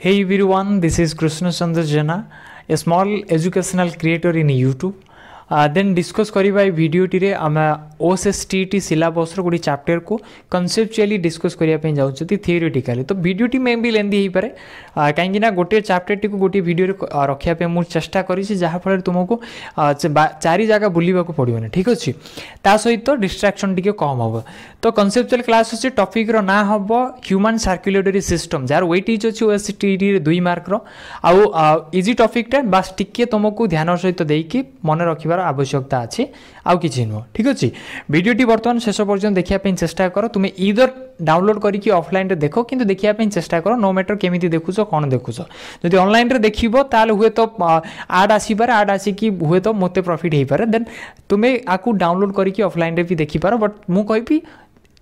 Hey everyone, this is Krishna Chandra Jana, a small educational creator in YouTube. Then discuss करिबा video T रे आम OSSTT syllabus रो गोटे chapter को conceptually discuss करिया पे जाउ छथि थियोरेटिकली तो वीडियो टी में भी लेंदी ही पारे काहेकि ना गोटे चैप्टर टी को गोटे वीडियो रे रखिया पे मु चेष्टा करी छी जहा फल तुमको चारि जगह बुलीबा को पड़िबो ठीक अछि ता सहित डिस्ट्रैक्शन टी कम हो तो कन्सेप्चुअल क्लास अछि टॉपिक रो ना हबो human circulatory system jar weightage अछि OSSTT रे 2 मार्क रो आ इजी टॉपिक टा बस टिके तुमको ध्यान सहित देकी मन रखिबार आवश्यकता अच्छी आउ कि नुह ठीक अच्छे वीडियोटी बर्तमान शेष पर्यटन देखा चेष्टा कर तुम्हें इधर डाउनलोड करके ऑफलाइन रे देखो किंतु देखिया चेष्टा कर नो मैटर केमी देखुच कौन देखुच जदि ऑनलाइन रे देखिबो ताल हुए तो आड आसीपार आड आसिकी हुए तो मते प्रॉफिट हो पारे देन तुम्हें आपको डाउनलोड करके ऑफलाइन रे भी देखिपार बट मु कहबी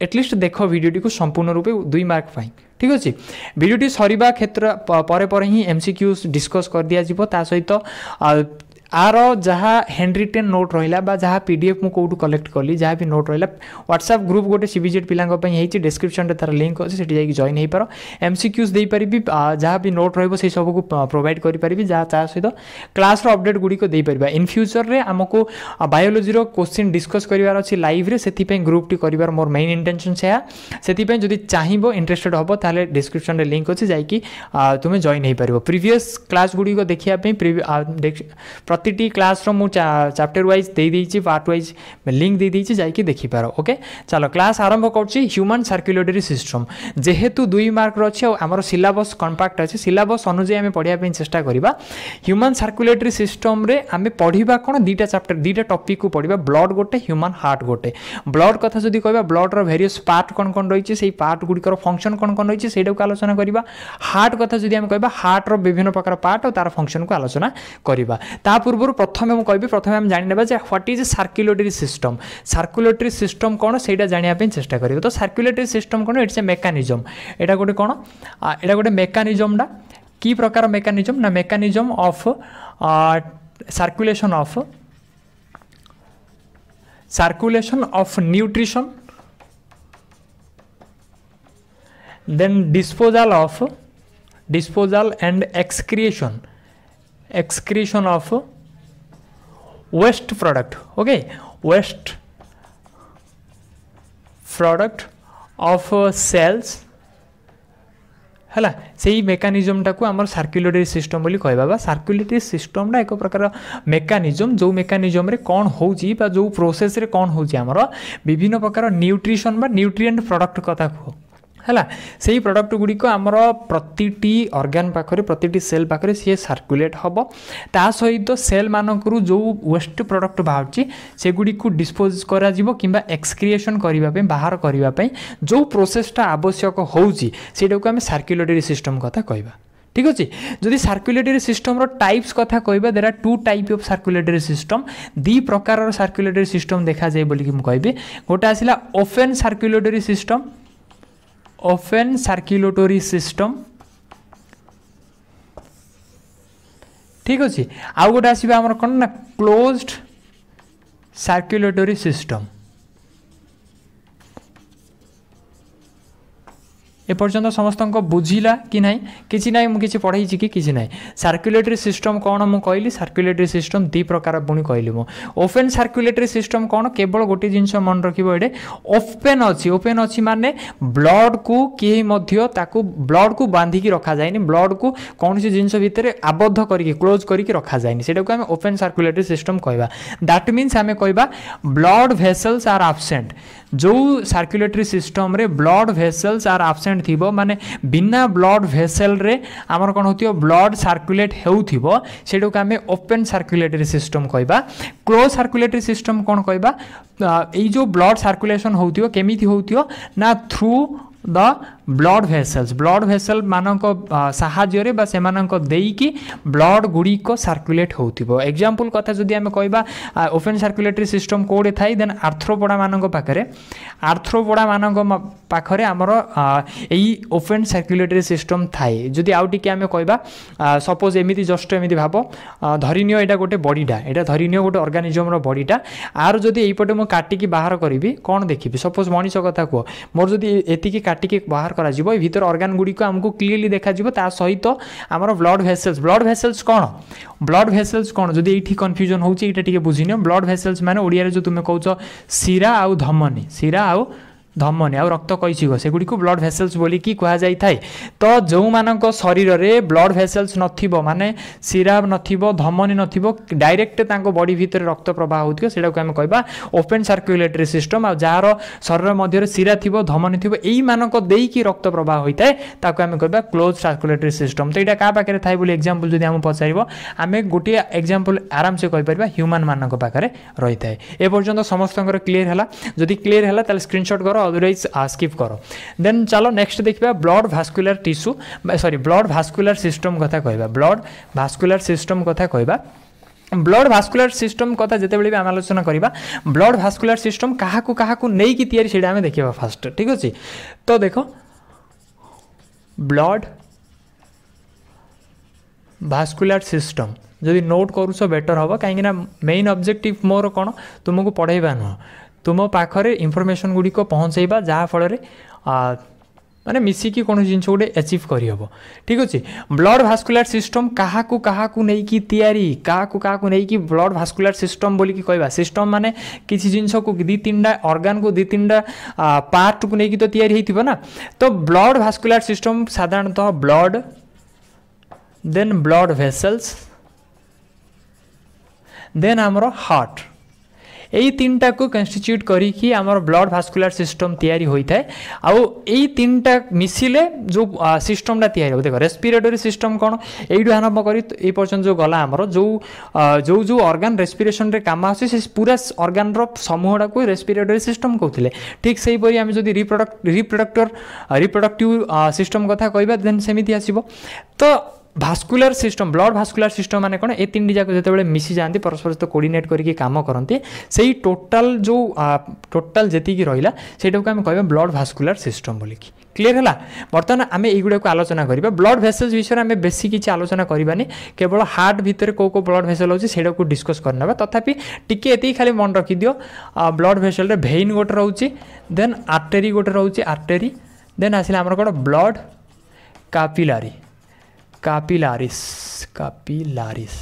एटलिस्ट देख वीडियोटी को संपूर्ण रूपे 2 मार्क पाई ठीक अच्छे वीडियोटी सरीबा क्षेत्र पर ही MCQ डिस्कस कर दिया जिवो ता सहित आर जहाँ हैंड रिटेन नोट रहा बा जहाँ PDF मु कोठू कलेक्ट कली जहाँ भी नोट रहा व्हाट्सएप ग्रुप गोटे CBZ पिलांई डिस्क्रिप्शन रे तार लिंक अच्छे से जॉइन हो पार MCQs दे पारि जहाँ भी नोट रही से सब को प्रोवाइड करि पारि जहाँ ता सहित क्लास रो अपडेट गुड़ी दे पारिबा इन फ्यूचर रे हमको बायोलॉजी रो क्वेश्चन डिस्कस करिवार अछि लाइव रे सेति पे ग्रुप टी करिवार मोर मेन इंटेंशन से सेति पे जदि चाहिबो इंटरेस्टेड हबो ताले डिस्क्रिप्शन रे लिंक अछि जाई कि तुमे जॉइन हो पारिबो प्रीवियस क्लास गुड़ी को देखिया पे प्रतिटी क्लास रो मु चैप्टर वाइज दे देछि पार्ट वाइज लिंक दे देछि जाई कि देखि पारो ओके चलो क्लास आरंभ करछि ह्यूमन सर्कुलेटरी सिस्टम जेहेतु 2 मार्क रो अछि हमर सिलेबस कॉम्पैक्ट अछि सिलेबस अनुसार हमें पढिया पे चेष्टा करिबा ह्यूमन सर्कुलेटरी सिस्टम रे हमें पढिबा कोन दीटा चैप्टर दीटा टॉपिक को पढिबा ब्लड गोटे ह्यूमन हार्ट गोटे ब्लड कथा जदि कहबा ब्लड रो वेरियस पार्ट कोन रहिछि सेही पार्ट गुडी कर फंक्शन कोन रहिछि सेडा को आलोचना करिबा हार्ट कथा जदि हम कहबा हार्ट रो विभिन्न प्रकार पार्ट और तार फंक्शन को आलोचना करिबा ता पूर्व प्रथम मुझे कहबी प्रथम हम जानि नेबा जे व्हाट इज सर्कुलेटरी सिस्टम कौन सेटा जानिया पे चेष्टा करियो तो सर्कुलेटरी सिस्टम कौन इट्स ए मेकानिज्म एटा गोटे कौन एटा गोटे मेकानिज्म डा की प्रकार मेकानिज्म ना mechanism of circulation of nutrition then disposal and excretion of waste product okay waste product of cells हला सेही मेकानिज्म टाको हमर सर्कुलेटरी सिस्टम बोली कहबा बा सर्कुलेटरी सिस्टम ना एक प्रकार मेकानिज्म जो मेकानिज्म रे कोन होउची बा जो प्रोसेस रे कोन होउची हमर विभिन्न प्रकार न्यूट्रिशन बा न्यूट्रिएंट प्रोडक्ट कथा को है से प्रोडक्ट गुड़ी को आमर प्रतिटी ऑर्गन पाखरे प्रतिटी सेल पाखरे सी सर्कुलेट हम ता सहित सेल मानक जो वेस्ट प्रोडक्ट बाहर से गुड़ी को डिस्पोज करा जीवो किंबा एक्सक्रिएशन करने बाहर करने जो प्रोसेसटा आवश्यक होउची सेटा को आम सर्कुलेटरी सिस्टम कथा कहबा ठीक अच्छे जदि सर्कुलेटरी सिस्टम रो टाइप्स कथा कहबा there are 2 type of circulatory system 2 प्रकार सर्कुलेटरी सिस्टम देखा जाए बोली कि कहबी गोटे आसिला open circulatory system open circulatory system ठीक अच्छे आउ गोटे आसबा हमर कोन ना क्लोज्ड सर्कुलेटरी सिस्टम एपर्यंत समस्त बुझिला कि नहीं किसी ना मुझे पढ़ाई कि किसी ना सर्कुलेटरी सिस्टम कौन मुझे कहली सर्कुलेटरी सिस्टम 2 प्रकार पुणी कहली मु ओपन सर्कुलेटरी सिस्टम कौन केवल गोटे जिनस मन रखिबो एडे ओपन अच्छी माने ब्लड को किए मध्य ताकू ब्लड को बांधिकी रखा जाए ब्लड को कौन सी जिनस भितर आबद्ध करके क्लोज करके रखा जाए सेटा को आम ओपन सर्कुलेटरी सिस्टम कहबा दैट मीन्स आम कहबा ब्लड वेसल्स आर एब्सेंट जो सर्कुलेटरी सिस्टम रे ब्लड वेसल्स आर एब्सेंट थिबो माने बिना ब्लड वेसल रे हमर कोन होतियो ब्लड सर्कुलेट हेउथिबो सेडो का हमें ओपन सर्कुलेटरी सिस्टम कहबा क्लोज सर्कुलेटरी सिस्टम कोन कहबा ए जो ब्लड सर्कुलेशन होतियो केमिति होतियो ना थ्रू द ब्लड वेसल मानक साहाଯ୍य रे बा सेमानक देईकी ब्लड गुडी को सर्कुलेट होतिबो एग्जांपल कथा जदि हम कहबा ओपन सर्कुलेटरी सिस्टम कोडे थाई देन आर्थ्रोपोडा मानक पाखरे हमर एई ओपन सर्कुलेटरी सिस्टम थाई जदि आउ टिके हम कहबा सपोज एमिति जस्ट एमिति भाबो धरिनियो एटा गोटे बॉडीटा एटा धरिनियो गोटे ऑर्गेनिज्म रो बॉडीटा आर जदि एई पटे मो काटिकी बाहर करबी कोन देखिबी सपोज मनीष कथा को मोर जदि एतिकी काटिकी बाहर करा जिवो भीतर ऑर्गन गुडी को हमको क्लियरली देखा जिवो ता सहित हमर ब्लड भेसल्स कोन ब्लड भेसल्स कोन जदी एठी कंफ्यूजन होउची एटा टिके बुझिनियो ब्लड भेसल्स माने ओडिया रे जो तुमे कहउचो सिरा आउ धमनी आ रक्त कैसिक सेगुड़ी को ब्लड भेसल्स बोली कि कहा जाई थाए तो जो मानक शरीर रे ब्लड भेसल्स नथिबो माने सिरा नथिबो धमनी नथिबो डायरेक्ट तांको बॉडी भीतर रक्त प्रवाह होतियो सेटा को हम कहबा ओपन सर्कुलेटरी सिस्टम आ जार शरीर मध्य रे सिरा थिबो धमनी थिबो एई मानक देई कि रक्त प्रवाह होइताए ताको हम कहबा क्लोज सर्कुलेटरी सिस्टम तो एटा का पाखरे थाए बोली एग्जांपल जदी हम पचारिबो आमे गोटे एग्जांपल आराम से कहि परबा ह्यूमन मानक पाखरे रहिताए ए पर्यंत समस्तंकर क्लियर हला जदी क्लियर हला ताले स्क्रीनशॉट करो अदरवाइज स्किप करो देन चलो नेक्स्ट देखिबा blood vascular tissue sorry blood vascular system कथा कहबा ब्लड भास्कुलर सिस्टम कथा कहबा ब्लड भास्कुलर सिस्टम कथा जते बेले हम आलोचना करिबा ब्लड भास्कुलर सिस्टम काहाकू नै कि तयारी सेडा हमें देखिबा फास्ट ठीक अछि तो देखो ब्लड भास्कुलर सिस्टम जदि नोट करूछ बेटर होबा काहे ना मेन ऑब्जेक्टिव मोर कोन तुमको पढाइबा न तुम पाखरे इनफॉरमेशन गुडी को पहुंचेबा जहा फल रे माने मिसिकी कोन जिंस गोटे अचीव करी हबो ठीक अछि ब्लड भास्कुलर सिस्टम काहाकू नै कि तयारी काहाकू नै कि ब्लड भास्कुलर सिस्टम बोली कि कहबा सिस्टम माने किछि जिंस को दी तीनटा ऑर्गन को दी तीनटा पार्ट को नै कि तो तयारी हेतिबो ना तो ब्लड भास्कुलर सिस्टम साधारणतः blood then blood vessels then हमरो हार्ट यही तीनटा को कंस्टिट्यूट करी कि हमर ब्लड भास्कुलर सिस्टम तयारी होई थाए आ एई तीनटा मिसिले जो सिस्टमटा तयारी हो देखो रेस्पिरेटरी सिस्टम कोन एइडु आरंभ करी ए पर्यंत जो गला हमर जो ऑर्गन रेस्पिरेशन रे काम आसे से पूरा ऑर्गन रो समूहडा को रेस्पिरेटरी सिस्टम कहउथिले ठीक सही परी हम जदी रिप्रोडक्टिव सिस्टम कथा कहबा देन सेमिति आसीबो तो vascular system blood vascular system माने कोन ए तीनटी जाक जते मिसी जांती परस्पर सहित कोऑर्डिनेट करके काम करंती सेही टोटल जो टोटल जेती की रहिला सेटा को हम कहबा ब्लड भास्कुलर सिस्टम बोली की क्लियर हला बर्तमान आमे एगुडा को आलोचना करिबा ब्लड वेसल्स विषय आमे बेसी किछि आलोचना करिबानी केवल हार्ट भीतर को ब्लड वेसल होछि सेटा को डिस्कस करनबा तथापि टिके एती खाली मन रखि दियो ब्लड वेसल रे वेइन गोटे रहउछि देन आर्टरी गोटे रहउछि आर्टरी देन आसिला हमर कोन ब्लड कैपिलारिस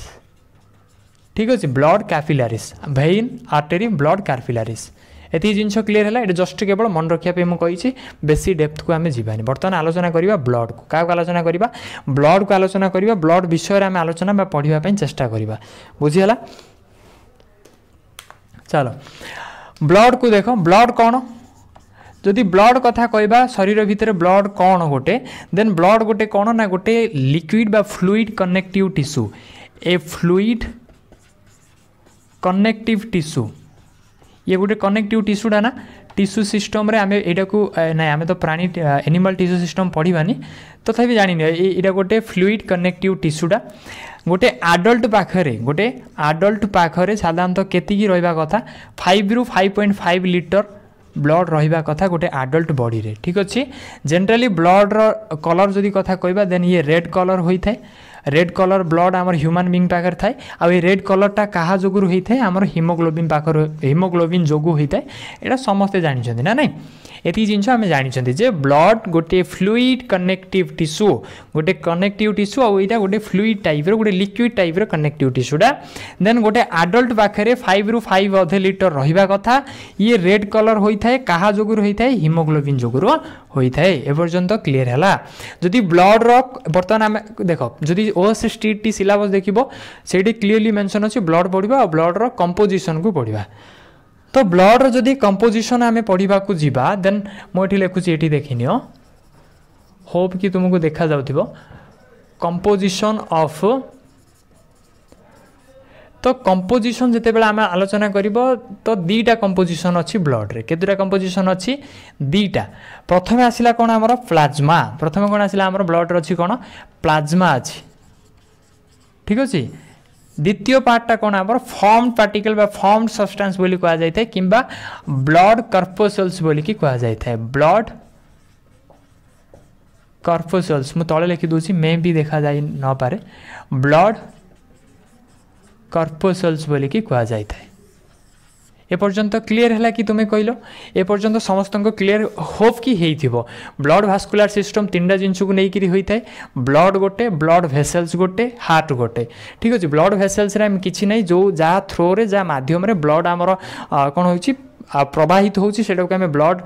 ठीक अछि ब्लड कैपिलारिस वेइन आर्टरी ब्लड कैपिलारिस एती जिंस क्लियर है ये जस्ट केवल मन रखिया पे मुझे बेसी डेप्थ को आम जीवानी बर्तमान आलोचना करिबा ब्लड को क्या आलोचना करिबा ब्लड को आलोचना करिबा ब्लड विषय आम आलोचना बा पढ़िबा पई चेष्टा करिबा बुझिहला चलो ब्लड को देखो ब्लड कौन जदि ब्लड कथा कहबा शरीर भीतर ब्लड कौन गोटे देन ब्लड गोटे कौन ना गोटे लिक्विड बा फ्लूइड कनेक्टिव टिश्यू ए फ्लूइड कनेक्टिव टिश्यू ये गोटे कनेक्टिव टिश्यूटा ना टिश्यू सिस्टम रे आमे एटा को ना आमे तो प्राणी एनिमल टिश्यू सिस्टम पढ़िबानी तथापि जानि एटा गोटे फ्लूइड कनेक्टिव टिश्यूटा गोटे आडल्ट पाखरे साधारणतः केतिकी रहिबा कथा 5 रु 5.5 लिटर ब्लड रहिबा कथा गोटे आडल्ट बॉडी रे ठीक अछि जनरली ब्लड रो कलर जदी कथा कहबा देन ये रेड कलर होई थाए रेड कलर ब्लड आमर ह्यूमन बीइंग पाखर थाए आ ये रेड कलर टा कहा जोगुर होई थाए आमर हीमोग्लोबिन पाखर हीमोग्लोबिन जोगु होई थाए एटा समस्त जानि छथि ना नहीं एती जिंस आमे जानि छथि जे ब्लड गोटे फ्लूइड कनेक्टिव टिश्यू गोटे कनेक्टिव टिश्यू आ एटा गोटे फ्लूइड टाइप रो गोटे लिक्विड टाइप रो कनेक्टिव टिश्यूडा देन गोटे एडल्ट पाखरे 5 रु 5 अधे लिटर रहिबा कथा ये रेड कलर होई थाए कहा जोगुर होई थाए हीमोग्लोबिन जोगुर होई थाए ए पर्यंत क्लियर हला जदी ब्लड रो बर्तमान आमे देखो जदी ओएसएसटी सिलेबस देखिबो सेडी क्लियरली मेंशन अछि ब्लड पढिबा और ब्लड रो कंपोजिशन को पढिबा तो ब्लड रो जदी कंपोजिशन आमे पढिबा को जीवा देन मो एठी लेखुची एठी देखिनियो होप कि तुमको देखा जाउथिबो कंपोजिशन ऑफ तो कंपोजिशन जते बेला आमे आलोचना करिबो तो दीटा कंपोजिशन अछि ब्लड रे केतुरा कंपोजिशन अछि दीटा प्रथमे आसिला कोन हमर प्लाज्मा प्रथमे कोन आसिला हमर ब्लड रो अछि कोन प्लाज्मा अछि ठीक अछि द्वितीय पार्टटा कोन हमर फॉर्म्ड पार्टिकल बा फॉर्म्ड सब्सटेंस बोली कहा जाय थाए किंबा ब्लड कर्पोसल्स बोली कि कहा जाय थाए ब्लड कर्पोसल्स मु तळे लिखि दोछि मे भी देखा जाय न पारे ब्लड कर्पोसल्स बोली कि कहा जाय थाए एपर्यंत क्लीयर है कि तुम्हें कहल एपर्यंत समस्त क्लीयर होप कि हो ब्लड भास्कुलार सिस्टम तीन जिनस को लेकर होता है ब्लड गोटे ब्लड भेसल्स गोटे हार्ट गोटे ठीक अच्छे ब्लड भेसल्स किसी ना जो जहाँ थ्रो रे जहाँ मध्यम ब्लड आमर कौन हो प्रवाहित होची सेटा को हमें ब्लड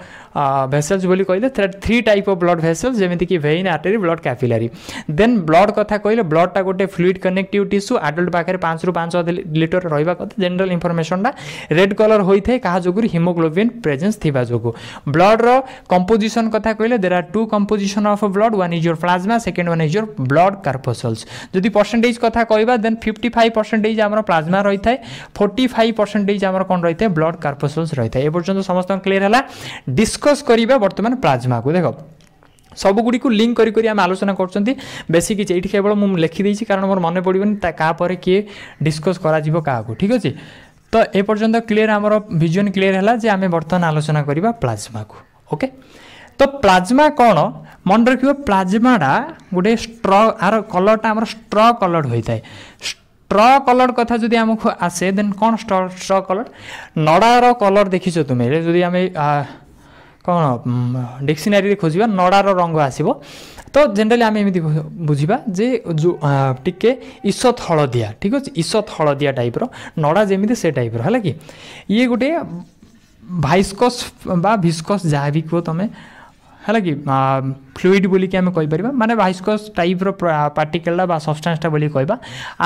भेसल्स बोली कहले 3 टाइप ऑफ ब्लड भेसल्स जेमिति कि vein artery blood capillary then blood कथा कहले ब्लड टा गोटे फ्लूइड कनेक्टिव टिश्यू एडल्ट पाखे 5 रु 5 लिटर रहिबा कथा जनरल इंफॉर्मेशन टा रेड कलर होइथे कहा जोगुर हीमोग्लोबिन प्रेजेंस थिबा जोगु ब्लड रो कंपोजिशन कथा कहले there are 2 composition of blood one is your plasma second one is your blood corpuscles जदि परसेंटेज कथा कहबा देन 55% हमर प्लाज्मा रही थाए 45% हमर कोन रही थाए ब्लड कार्पोसल्स रही ए पर्यंत समस्त क्लियर है डिस्कस करिबा वर्तमान प्लाज्मा को देखो सबुगुड़ी को लिंक करी आम आलोचना कर बेसी किसी ये केवल मुझे लिखिदे कारण मोर मन पड़ोनी क्या किए डिस्कस कर ठीक अच्छे तो ए पर्यंत क्लियर आमर विजन क्लियर है जे आम बर्तमान आलोचना करवा प्लाज्मा को ओके तो प्लाज्मा कौन मन रख प्लाज्माटा गोटे स्ट्र आर कलरटा आम स्ट्र कलर होता है स्ट्र कलर कथा जदि आमको आसे देन कौन स्ट्र कलर नड़ार कलर देखीच तुम्हें जदि आम कौन डिक्शनरी खोजा नड़ार रंग आसो तो जनरली आम एमती बुझा जे जो टिके ईसत हलदिया ठीक अच्छे ईसत हलदिया टाइप्र नड़ा जमी से टाइप्र है कि ये गोटे भाइस्कस बा भिस्कस जहाँ भी कह तुम है कि फ्लूइड बोली कि आम कहीपर माने भाइस्कस टाइप्र पार्टिकलटा बा सब्सटेंसटा बोली कहबा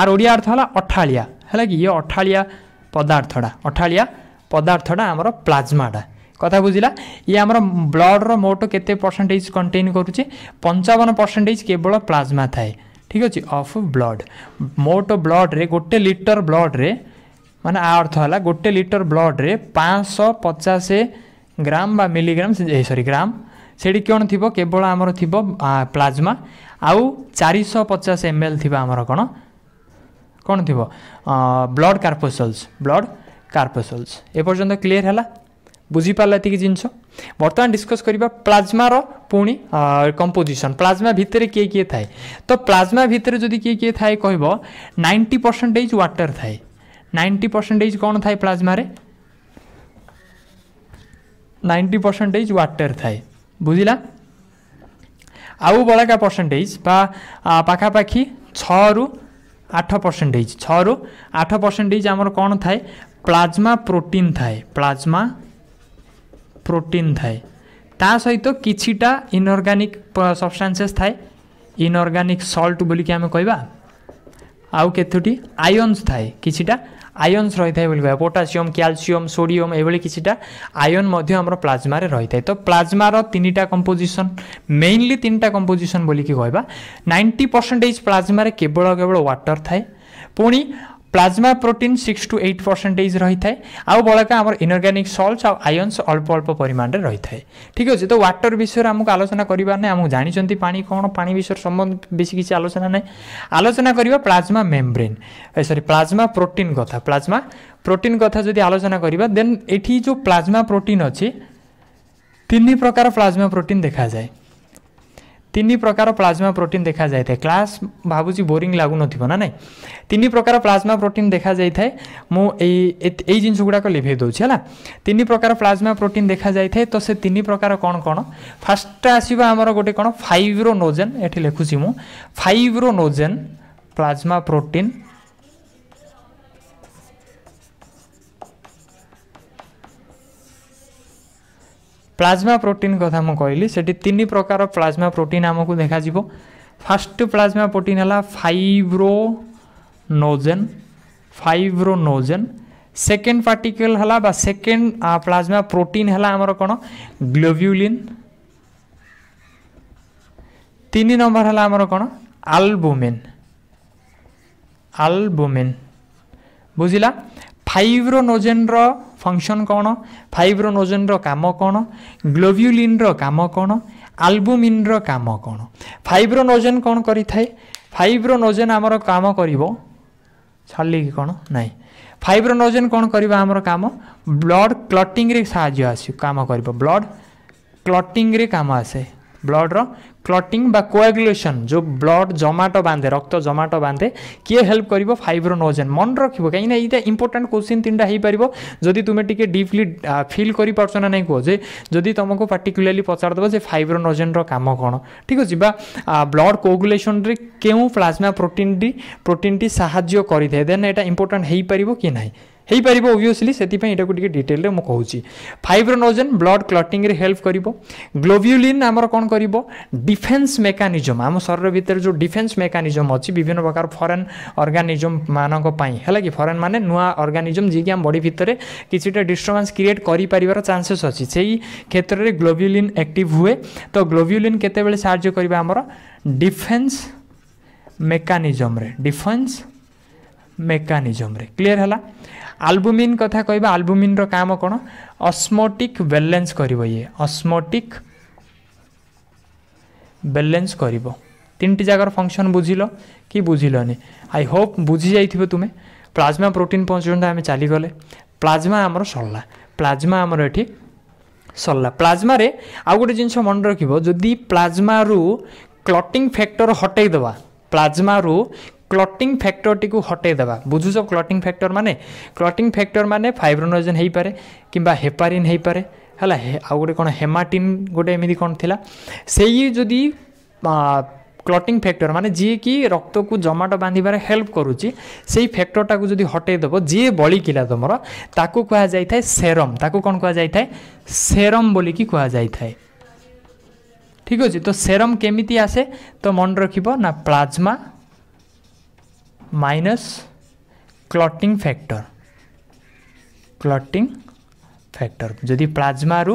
आर ओडिया अर्थ है अठालिया है कि ये अठालिया पदार्थटा आमर प्लाज्माटा कथा बुझिला ये आमर ब्लड रो मोट केते परसेंटेज कंटेन करुचे 55% केवल प्लाज्मा थाए ठीक अच्छे ऑफ ब्लड मोट ब्लड रे गोटे लिटर ब्लड रे माने आ अर्थ है गोटे लिटर ब्लड रे 550 ग्राम बा मिलीग्राम सॉरी ग्राम सेठी कौन थी केवल आमर थी प्लाज्मा आउ 450 ml थी आमर कौन थी ब्लड कार्पोसल्स ए पर्यंत क्लियर है बुझीपारा ये जिनस बर्तमान डिस्कस करवा प्लाज्मार पुणी कंपोजिशन प्लाज्मा भितर किए किए थाए तो प्लाज्मा भितर जदि किए किए थाए कह 90% वाटर थाए 90% कौन थाए प्लाज्मा रे 90% वाटर थाए बुझिला आउ बड़का परसेंटेज पाखापाखि 6 रु 8% 6 रु 8% आमर कौन थाए प्लाज्मा प्रोटीन थाए ता सहित किछिटा इनऑर्गेनिक सब्सटेंसेस थाए इनऑर्गेनिक सॉल्ट बोली कि आम कहबा आउ केतोटी आयन्स थाए किछिटा आयन्स रही है बोली कहबा पोटासियम कैल्शियम सोडियम एभली किछिटा आयन मध्य हमर प्लाज्मा रे रही है तो प्लाज्मार 3टा कंपोजिशन मेनली 3टा कंपोजिशन बोली कि कहबा 90% प्लाज्मा रे केवल वाटर थाए पुणी प्लाज्मा प्रोटीन 6 to 8% रही है आउ बड़का आम इनऑर्गेनिक सॉल्ट्स आ आयन्स अल्प अल्प परिमाण में रही है ठीक अच्छे तो वाटर विषय आमको आलोचना करवा ना आमको जानते पानी कौन पानी विषय संबंध बेसी किसी आलोचना ना आलोचना करवा plasma membrane sorry plasma protein कथा जदि आलोचना करवा देन एठी जो प्लाज्मा प्रोटीन अच्छी 3 प्रकार प्लाज्मा प्रोटीन देखा जाए 3 प्रकार प्लाज्मा प्रोटीन देखा जाए क्लास भावुची बोरिंग लागू नथिबो ना नहीं 3 प्रकार प्लाज्मा प्रोटीन देखा जाए थे मुझे जिनस गुड़ाक लिभे दूसरी है 3 प्रकार प्लाज्मा प्रोटीन देखा जाए थे तो से 3 प्रकार कौन कौन फास्ट आसो आमर गोटे कौन फाइब्रोनोजेन ये लिखुची मु फाइब्रोनोजेन प्लाज्मा प्रोटीन प्लाज्मा प्रोटीन कथा मुझे कहली से 3 प्रकार प्लाज्मा प्रोटीन आमको देखा फास्ट प्लाज्मा प्रोटीन है फाइब्रोनोजेन सेकेंड पार्टिकल है सेकेंड प्लाज्मा प्रोटीन है आमर कौन ग्लोब्यूलिन 3 नंबर है आमर कौन आल्बुमिन बुझिला फाइब्रोनोजेन रो फंक्शन कौन फाइब्रोनोजेन रो काम कौन ग्लोब्यूलिन रो काम कौन आल्बुमिन रो काम कौन फाइब्रोनोजेन कौन करि थाए फाइब्रोनोजेन आमर काम करिवो छाली कि कौन नहीं फाइब्रोनोजेन कौन करिवो आमर काम ब्लड क्लटिंग रे साहाय्य आसी काम करिवो ब्लड क्लटिंग रे काम आसे ब्लड रो क्लटिंग बा कोएगुलेशन जो ब्लड जमाट बांधे रक्त जमाट बांधे किए हेल्प करिवो फाइब्रोनोजेन मन रखिबो कहीं ना इटा इंपोर्टेंट क्वेश्चन तीनटा हेई परिबो जदि तुमे टिके डीपली फील करि परछो ना नै को जे जदि तुमको पर्टिकुलरली पचार दबो जे फाइब्रोनोजेन रो काम कोन ठीक अछि बा ब्लड कोएगुलेशन रे केउ प्लाज्मा प्रोटीन टी सहाय्य करि दे देन एटा इंपोर्टेंट हेई परिबो कि नै हेई परिबो ऑब्वियसली सेति पई एटा को टिके डिटेल रे म कहूची फाइब्रोनोजेन ब्लड क्लटिंग रे हेल्प करिवो ग्लोब्युलिन हमर कोन करिवो डिफेंस मेकानिज्म हम शरीर भीतर जो डिफेंस मेकानिज्म अछि विभिन्न प्रकार फॉरेन ऑर्गेनिज्म मानक पई हला कि फॉरेन माने नुआ ऑर्गेनिज्म जे कि हम बॉडी भीतर किछिटा डिस्टर्बेंस क्रिएट करि परिवार चांसेस अछि सेही क्षेत्र रे ग्लोब्युलिन एक्टिव हुए तो ग्लोब्युलिन केते बेले सहाय्य करिबा हमर डिफेंस मेकानिज्म रे क्लियर हला आल्बुमिन कथा कहबा आल्बुमिन रो काम कोन ऑस्मोटिक बैलेंस करिवो ये ऑस्मोटिक बैलेंस करिवो तीनटी जगार फंक्शन बुझिलो कि बुझिलोनी आई होप बुझी जाइथिबो तुमे प्लाज्मा प्रोटीन पहुंचन आमे चली गले प्लाज्मा हमर सरला प्लाज्मा हमर एठी सरला प्लाज्मा रे आ गोटे जिंस मन रखिबो जदी प्लाज्मा रु क्लटिंग फैक्टर हटै दबा प्लाज्मा रु क्लटिंग फैक्टर टी को हटै दबा बुझुछ क्लटिंग फैक्टर माने फाइब्रोनोजेन हेई पारे किबा हेपारिन हेई पारे हला आ गोटे कोन हेमाटिन गोटे एमिदी कोन थिला सेही जदी क्लटिंग फैक्टर माने जे कि रक्त को जमाट बांधिबारे हेल्प करूची सेही फैक्टर टा को जदी हटै दबो जे बळी किला तमरो ताको कहा जाय थाए सेरम ताको कोन कहा जाय थाए सेरम बोली की कहा जाय थाए ठीक अछि तो सेरम केमिति आसे तो मन रखिबो ना प्लाज्मा माइनस क्लटिंग फैक्टर जदि प्लाज्मा रु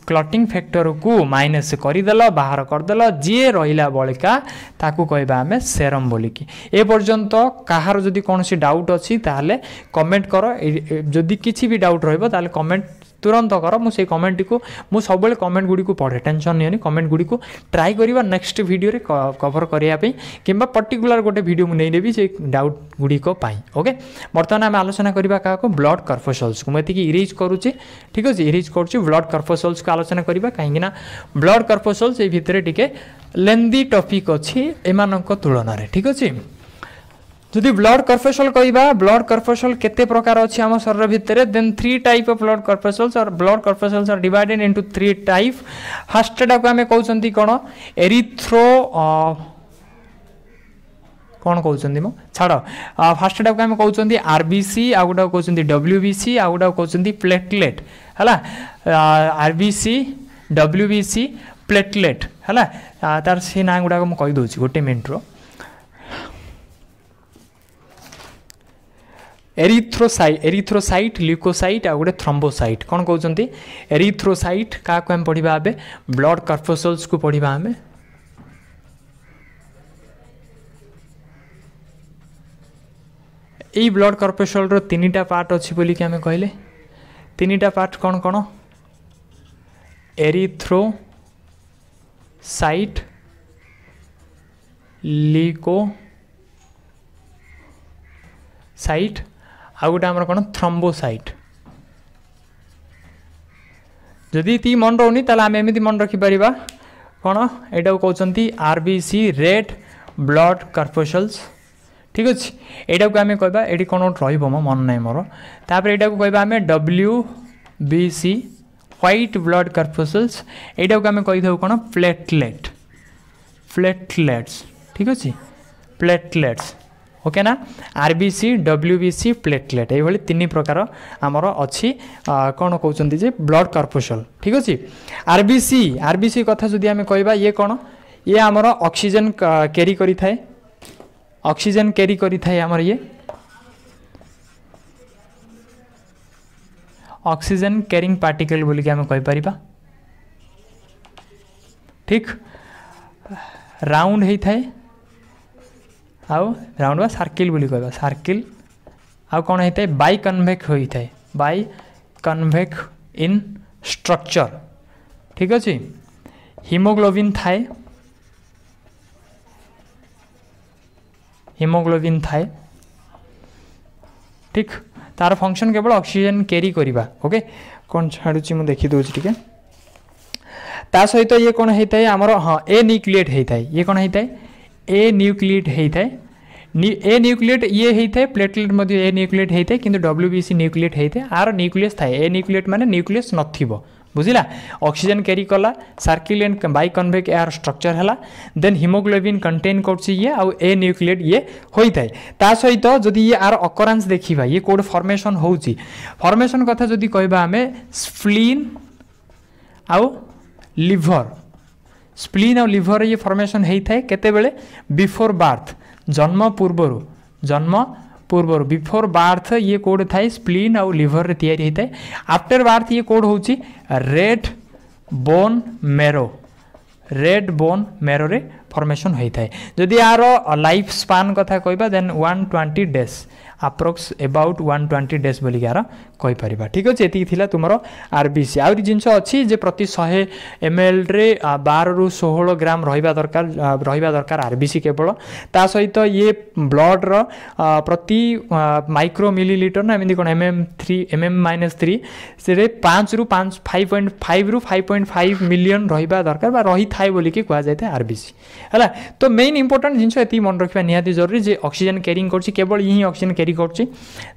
क्लटिंग फैक्टर को माइनस करदेल बाहर करदेल जी रहा बलिका ताकू कहबा आमे सेरम बोलिकी ए पर्यंत कहार जदि कौन सी डाउट अच्छी ताले कमेंट कर जदि किसी भी डाउट रहिबो ताले कमेंट तुरंत कर मुझे कमेंट को मु सब कमेंट गुड़ी को पढ़े टेंशन नहीं कमेंट गुड़ी को ट्राई करिबा नेक्स्ट वीडियो रे कवर करिया पे किंबा पर्टिकुलर गोटे वीडियो मु नै नेबी से डाउट गुड़ी को पाई ओके वर्तमान आम आलोचना करिबा का को ब्लड कर्पसल्स को मति की इरेज करूची ठीक अछि इरेज करछु ब्लड कर्पसल्स को आलोचना करिबा काहेकिना ब्लड कर्पसल्स ए भितरे टिके लेंदी टॉपिक अछि एमानक तुलना रे ठीक अछि जदि ब्लड कर्पसल कहबा ब्लड कर्पसल केते प्रकार अछि हम शरीर भितरे then 3 type of blood corpuscles और blood corpuscles are divided into 3 type first डा को हमें कहउचंती कोन एरिथ्रो कोन कहउचंती मो छाड़ो फर्स्ट डा को हमें कहउचंती आरबीसी आ गुडा कहउचंती डब्ल्यूबीसी आ गुडा कहउचंती प्लेटलेट हला आरबीसी डब्ल्यूबीसी प्लेटलेट हला तार से ना गुडा को म कहि दोछि गोटे मिनिट रो एरिथ्रोसाइट ल्यूकोसाइट आ गोटे थ्रोम्बोसाइट कौन कहते एरिथ्रोसाइट क्या हम पढ़ा आबे ब्लड कर्पसल्स को पढ़ा आम यही ब्लड कर्पसल रो 3टा पार्ट अच्छी बोली कि आम कहले 3टा पार्ट कौन कौन एरिथ्रोसाइट ल्यूकोसाइट आ गोटे आमर कौन थ्रोम्बोसाइट जदि ती मन रोनी ताले आम एमती मन रखिपर कौन यहाँ कहते आरबीसी रेड ब्लड कर्पसल्स ठीक अच्छे यहाँ को आम कहबा ये कौन गोटे रहा मन ना मोर तापर यहाँ को कहबा आम डब्ल्यूबीसी व्हाइट ब्लड कर्पसल्स यहाँ को आम कहीदेव कौन प्लेटलेट्स ठीक अच्छे प्लेटलेट्स ओके ना आरबीसी डब्ल्यूबीसी प्लेटलेट ये 3 प्रकार आमर अच्छी कौन कहते जे ब्लड कर्पसल ठीक अच्छे आरबीसी कथा जदि आम कहबा ये कौन ये आमर ऑक्सीजन कैरी करि थाए ऑक्सीजन कैरी करि थाए आमर ये ऑक्सीजन कैरिंग पार्टिकल बोली कि आम कहि परिबा ठीक राउंड हेई थाए आउ राउंड बा सर्किल बोली कहबा सर्किल आउ कौन होता है बाई कन्वेक्स होता है बाई कन्वेक्स इन स्ट्रक्चर ठीक अच्छे हीमोग्लोबिन थाए ठीक तार फंक्शन केवल ऑक्सीजन कैरी करिबा ओके कौन छाड़ुची मु देखि दोछि ठीक है ता सहित ये कौन होता है आमर हाँ ए न्यूक्लिएट होता है ये कौन होता है ए न्यूक्लिएट होता है ए न्यूक्लिएट ये होता है प्लेटलेट मध्य ए न्यूक्लिएट होता है किंतु डब्ल्यूबीसी न्यूक्लिएट होता है आर न्यूक्लियस थाए ए न्यूक्लिएट माने न्यूक्लियस नथिबो बुझिला ऑक्सीजन कैरी कला circle and biconvex air structure है देन हिमोग्लोबिन कंटेन कर ये आउ ए न्यूक्लिएट ये होता है ता सहित जदि ये आर अकरेंस देखा ये कोड फॉर्मेशन होउची फॉर्मेशन कथा जदि कहबा हमें स्प्लीन आउ लिवर स्प्लीन आउ लिवर ये फॉर्मेशन होता है केतेबेले बिफोर बार्थ जन्म पूर्वर बिफोर बार्थ ये कोड थाए स्प्लीन आउ लिवर रे तैयारी होता है आफ्टर बार्थ ये कोड होची रेड बोन मेरो रे फॉर्मेशन होता है जदि यार लाइफ स्पान कथा कहबा then 120 days approx about 120 days बोली यार कहि परिबा ठीक अछि एति थिला तुमरो आरबीसी आउरी जिंस अछि जे प्रति 100 ml रे 12 रु 16 ग्राम रहिबा दरकार आरबीसी केवल ता सहित ये ब्लड रो प्रति माइक्रो मिलीलीटर ना एमि कोन mm-3 से 5 रु 5.5 रु 5.5 मिलियन रहिबा दरकार बा रही थाए बोली के कहा जाय आरबीसी हला तो मेन इंपोर्टेंट जिंस एति मन रखिबा निहाती जरूरी जे ऑक्सीजन कैरिंग करछि केवल यही ऑक्सीजन कैरी करछि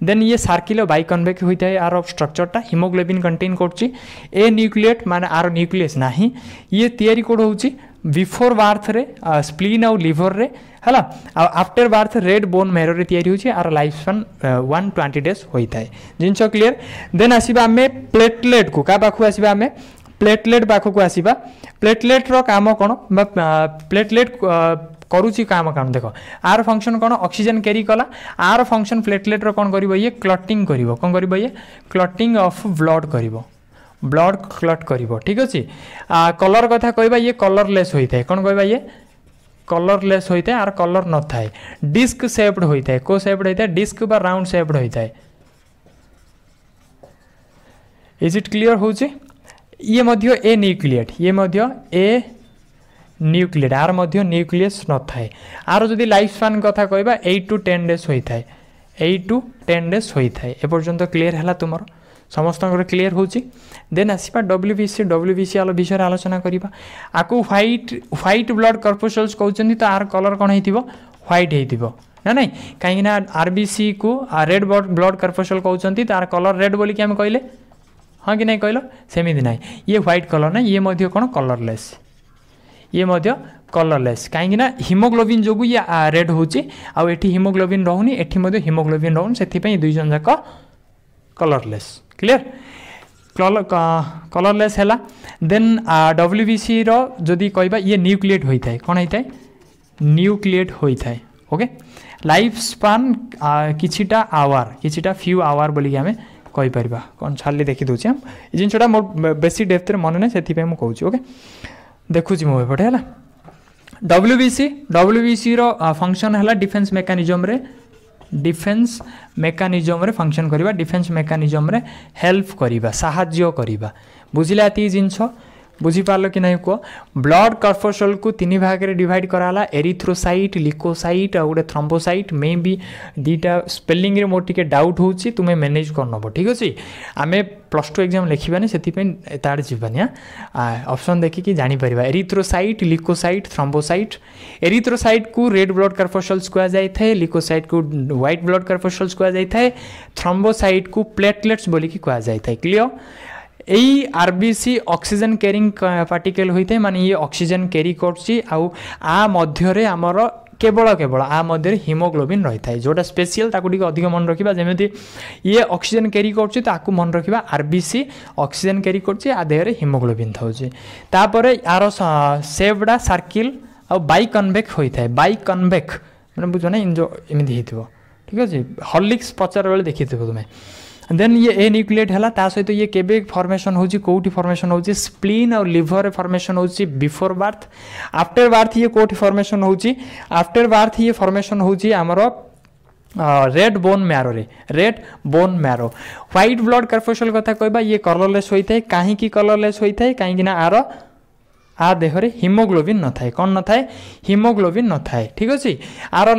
देन ये सर्किल बाई कन्वेक होता है आर स्ट्रक्चरटा हिमोग्लोबिन कंटेन करछि ए न्यूक्लिएट माने आर न्यूक्लियस नाही ये तैयारी कोड होछि बिफोर बार्थ रे स्प्लीन आउ लिवर रे हला after birth red bone marrow रे तैयारी होछि आर लाइफ स्पान 120 डेज होता है जिंस क्लियर देन आसीबा हमें प्लेटलेट को का पाखु आसीबा हमें प्लेटलेट पाखु को आसीबा प्लेटलेट रो काम कोन प्लेटलेट करूची काम काम देखो आर फंक्शन कौन ऑक्सीजन कैरी कला आर फंक्शन प्लेटलेट रो कौन करिवो ये क्लटिंग करिवो कौन करिवो ये क्लटिंग ऑफ ब्लड करिवो ब्लड क्लट करिवो ठीक अछि कलर कथा कहबा ये कलरलेस होइते कौन कहबा ये कलरलेस होइते आर कलर न थाए डिस्क शेप्ड होइते को शेप्ड होइते डिस्क बा राउंड शेप्ड होइते इज इट क्लियर होची ये मध्य ए न्यूक्लिएट ये मध्य ए न्यूक्लिएट आर मध्य न्यूक्लियस न थाए आर जदि लाइफ स्पान कथा कहबा 8 to 10 डेज होता है 8 to 10 डेज होता है ए पर्यंत क्लियर है तुमर समस्त क्लियर होची देन आसीबा डब्ल्यूबीसी आलो विषय आलोचना करिबा आकु व्हाइट ब्लड कर्पसूल्स कहउचंदी तो आर कलर कोन हेतिबो व्हाइट हेतिबो ना नहीं कहीं ना आरबीसी को रेड ब्लड कर्पसूल कहउचंदी तो आर कलर रेड बोली कि हम कहले हाँ कि नहीं कहलो सेमिति नहीं ये व्हाइट कलर ना ये मध्य कोन कलरलेस ये मध्य कलरलेस कहीं हिमोग्लोबिन जो ये रेड होची आउ एठी हिमोग्लोबिन रहउनी एठी मध्य हिमोग्लोबिन रहउन सेथि पई दुई जन जाक कलरलेस क्लियर कलरलेस हैला देन डब्ल्यूबीसी रो जदी कहबा ये न्यूक्लिएट होइता है कोन होइता है न्यूक्लिएट होइता है ओके लाइफ स्पान किछिटा आवर किछिटा फ्यू आवर बोली हमें कहि परबा कोन छाली देखि दोछि हम ई जिनछटा मोर बेसी डेप्थ रे मन नै सेथि पई हम कहूछि ओके देखुची मो एपटे है डब्ल्यूबीसी रो फंक्शन है डिफेन्स मेकानिजम रे फंक्शन करिबा डिफेन्स मेकानिजम रे हेल्प करिबा साहाय्य करिबा बुझिला ती जिंस बुझी पारलो कि नहीं को ब्लड कर्पसूल को 3 भाग रे डिवाइड कराला एरिथ्रोसाइट लिकोसाइट और गोटे थ्रोम्बोसाइट मे बी दीटा स्पेलिंग रे मोर टिके डाउट होची तुमे मैनेज करनबो ठीक अछि आमे +2 एग्जाम लिखिबानी सेति पे तार जीवानी ऑप्शन देखि कि जानि परिबा एरिथ्रोसाइट लिकोसाइट थ्रोम्बोसाइट एरिथ्रोसाइट को रेड ब्लड कर्पसूल्स को जाय थे लिकोसाइट को व्हाइट ब्लड कर्पसूल्स को जाय थे थ्रोम्बोसाइट को प्लेटलेट्स बोली कि को जाय थे क्लियर यही आरबीसी ऑक्सीजन कैरिंग पार्टिकल होता है माने ये ऑक्सीजन कैरी करछि आउ आ मध्य रे हमर केवल आ मध्य हिमोग्लोबिन रही है जोटा स्पेशल ताकू टिके अधिक मन रखिबा जेमिति ये ऑक्सीजन कैरी करछि ताकू मन रखिबा आरबीसी ऑक्सीजन कैरी करछि आ देह रे हिमोग्लोबिन थाउछि तापरे यार सेवडा सर्किल आ बाई कन्वेक होता है बाई कन्वेक माने बुझो ना जो एमिति हेतिबो ठीक अछि हॉर्लिक्स पचार बेले देखिथिबो तुमे देन ये ए न्यूक्लिएट है ता सहित ये केबे फॉर्मेशन होची कोठी फॉर्मेशन होची स्प्लीन और लिवर फॉर्मेशन होची बिफोर बार्थ आफ्टर बार्थ ये कोठी फॉर्मेशन होची आफ्टर बार्थ ये फॉर्मेशन होची हमरो red bone marrow white blood corpuscle कथा कहबा ये कलरलेस होता है कहीं की कलरलेस होता है कहीं ना आर आ देहरे हिमोग्लोबिन न थाए कौन न थाए हिमोग्लोबिन न थाए ठीक अच्छे आर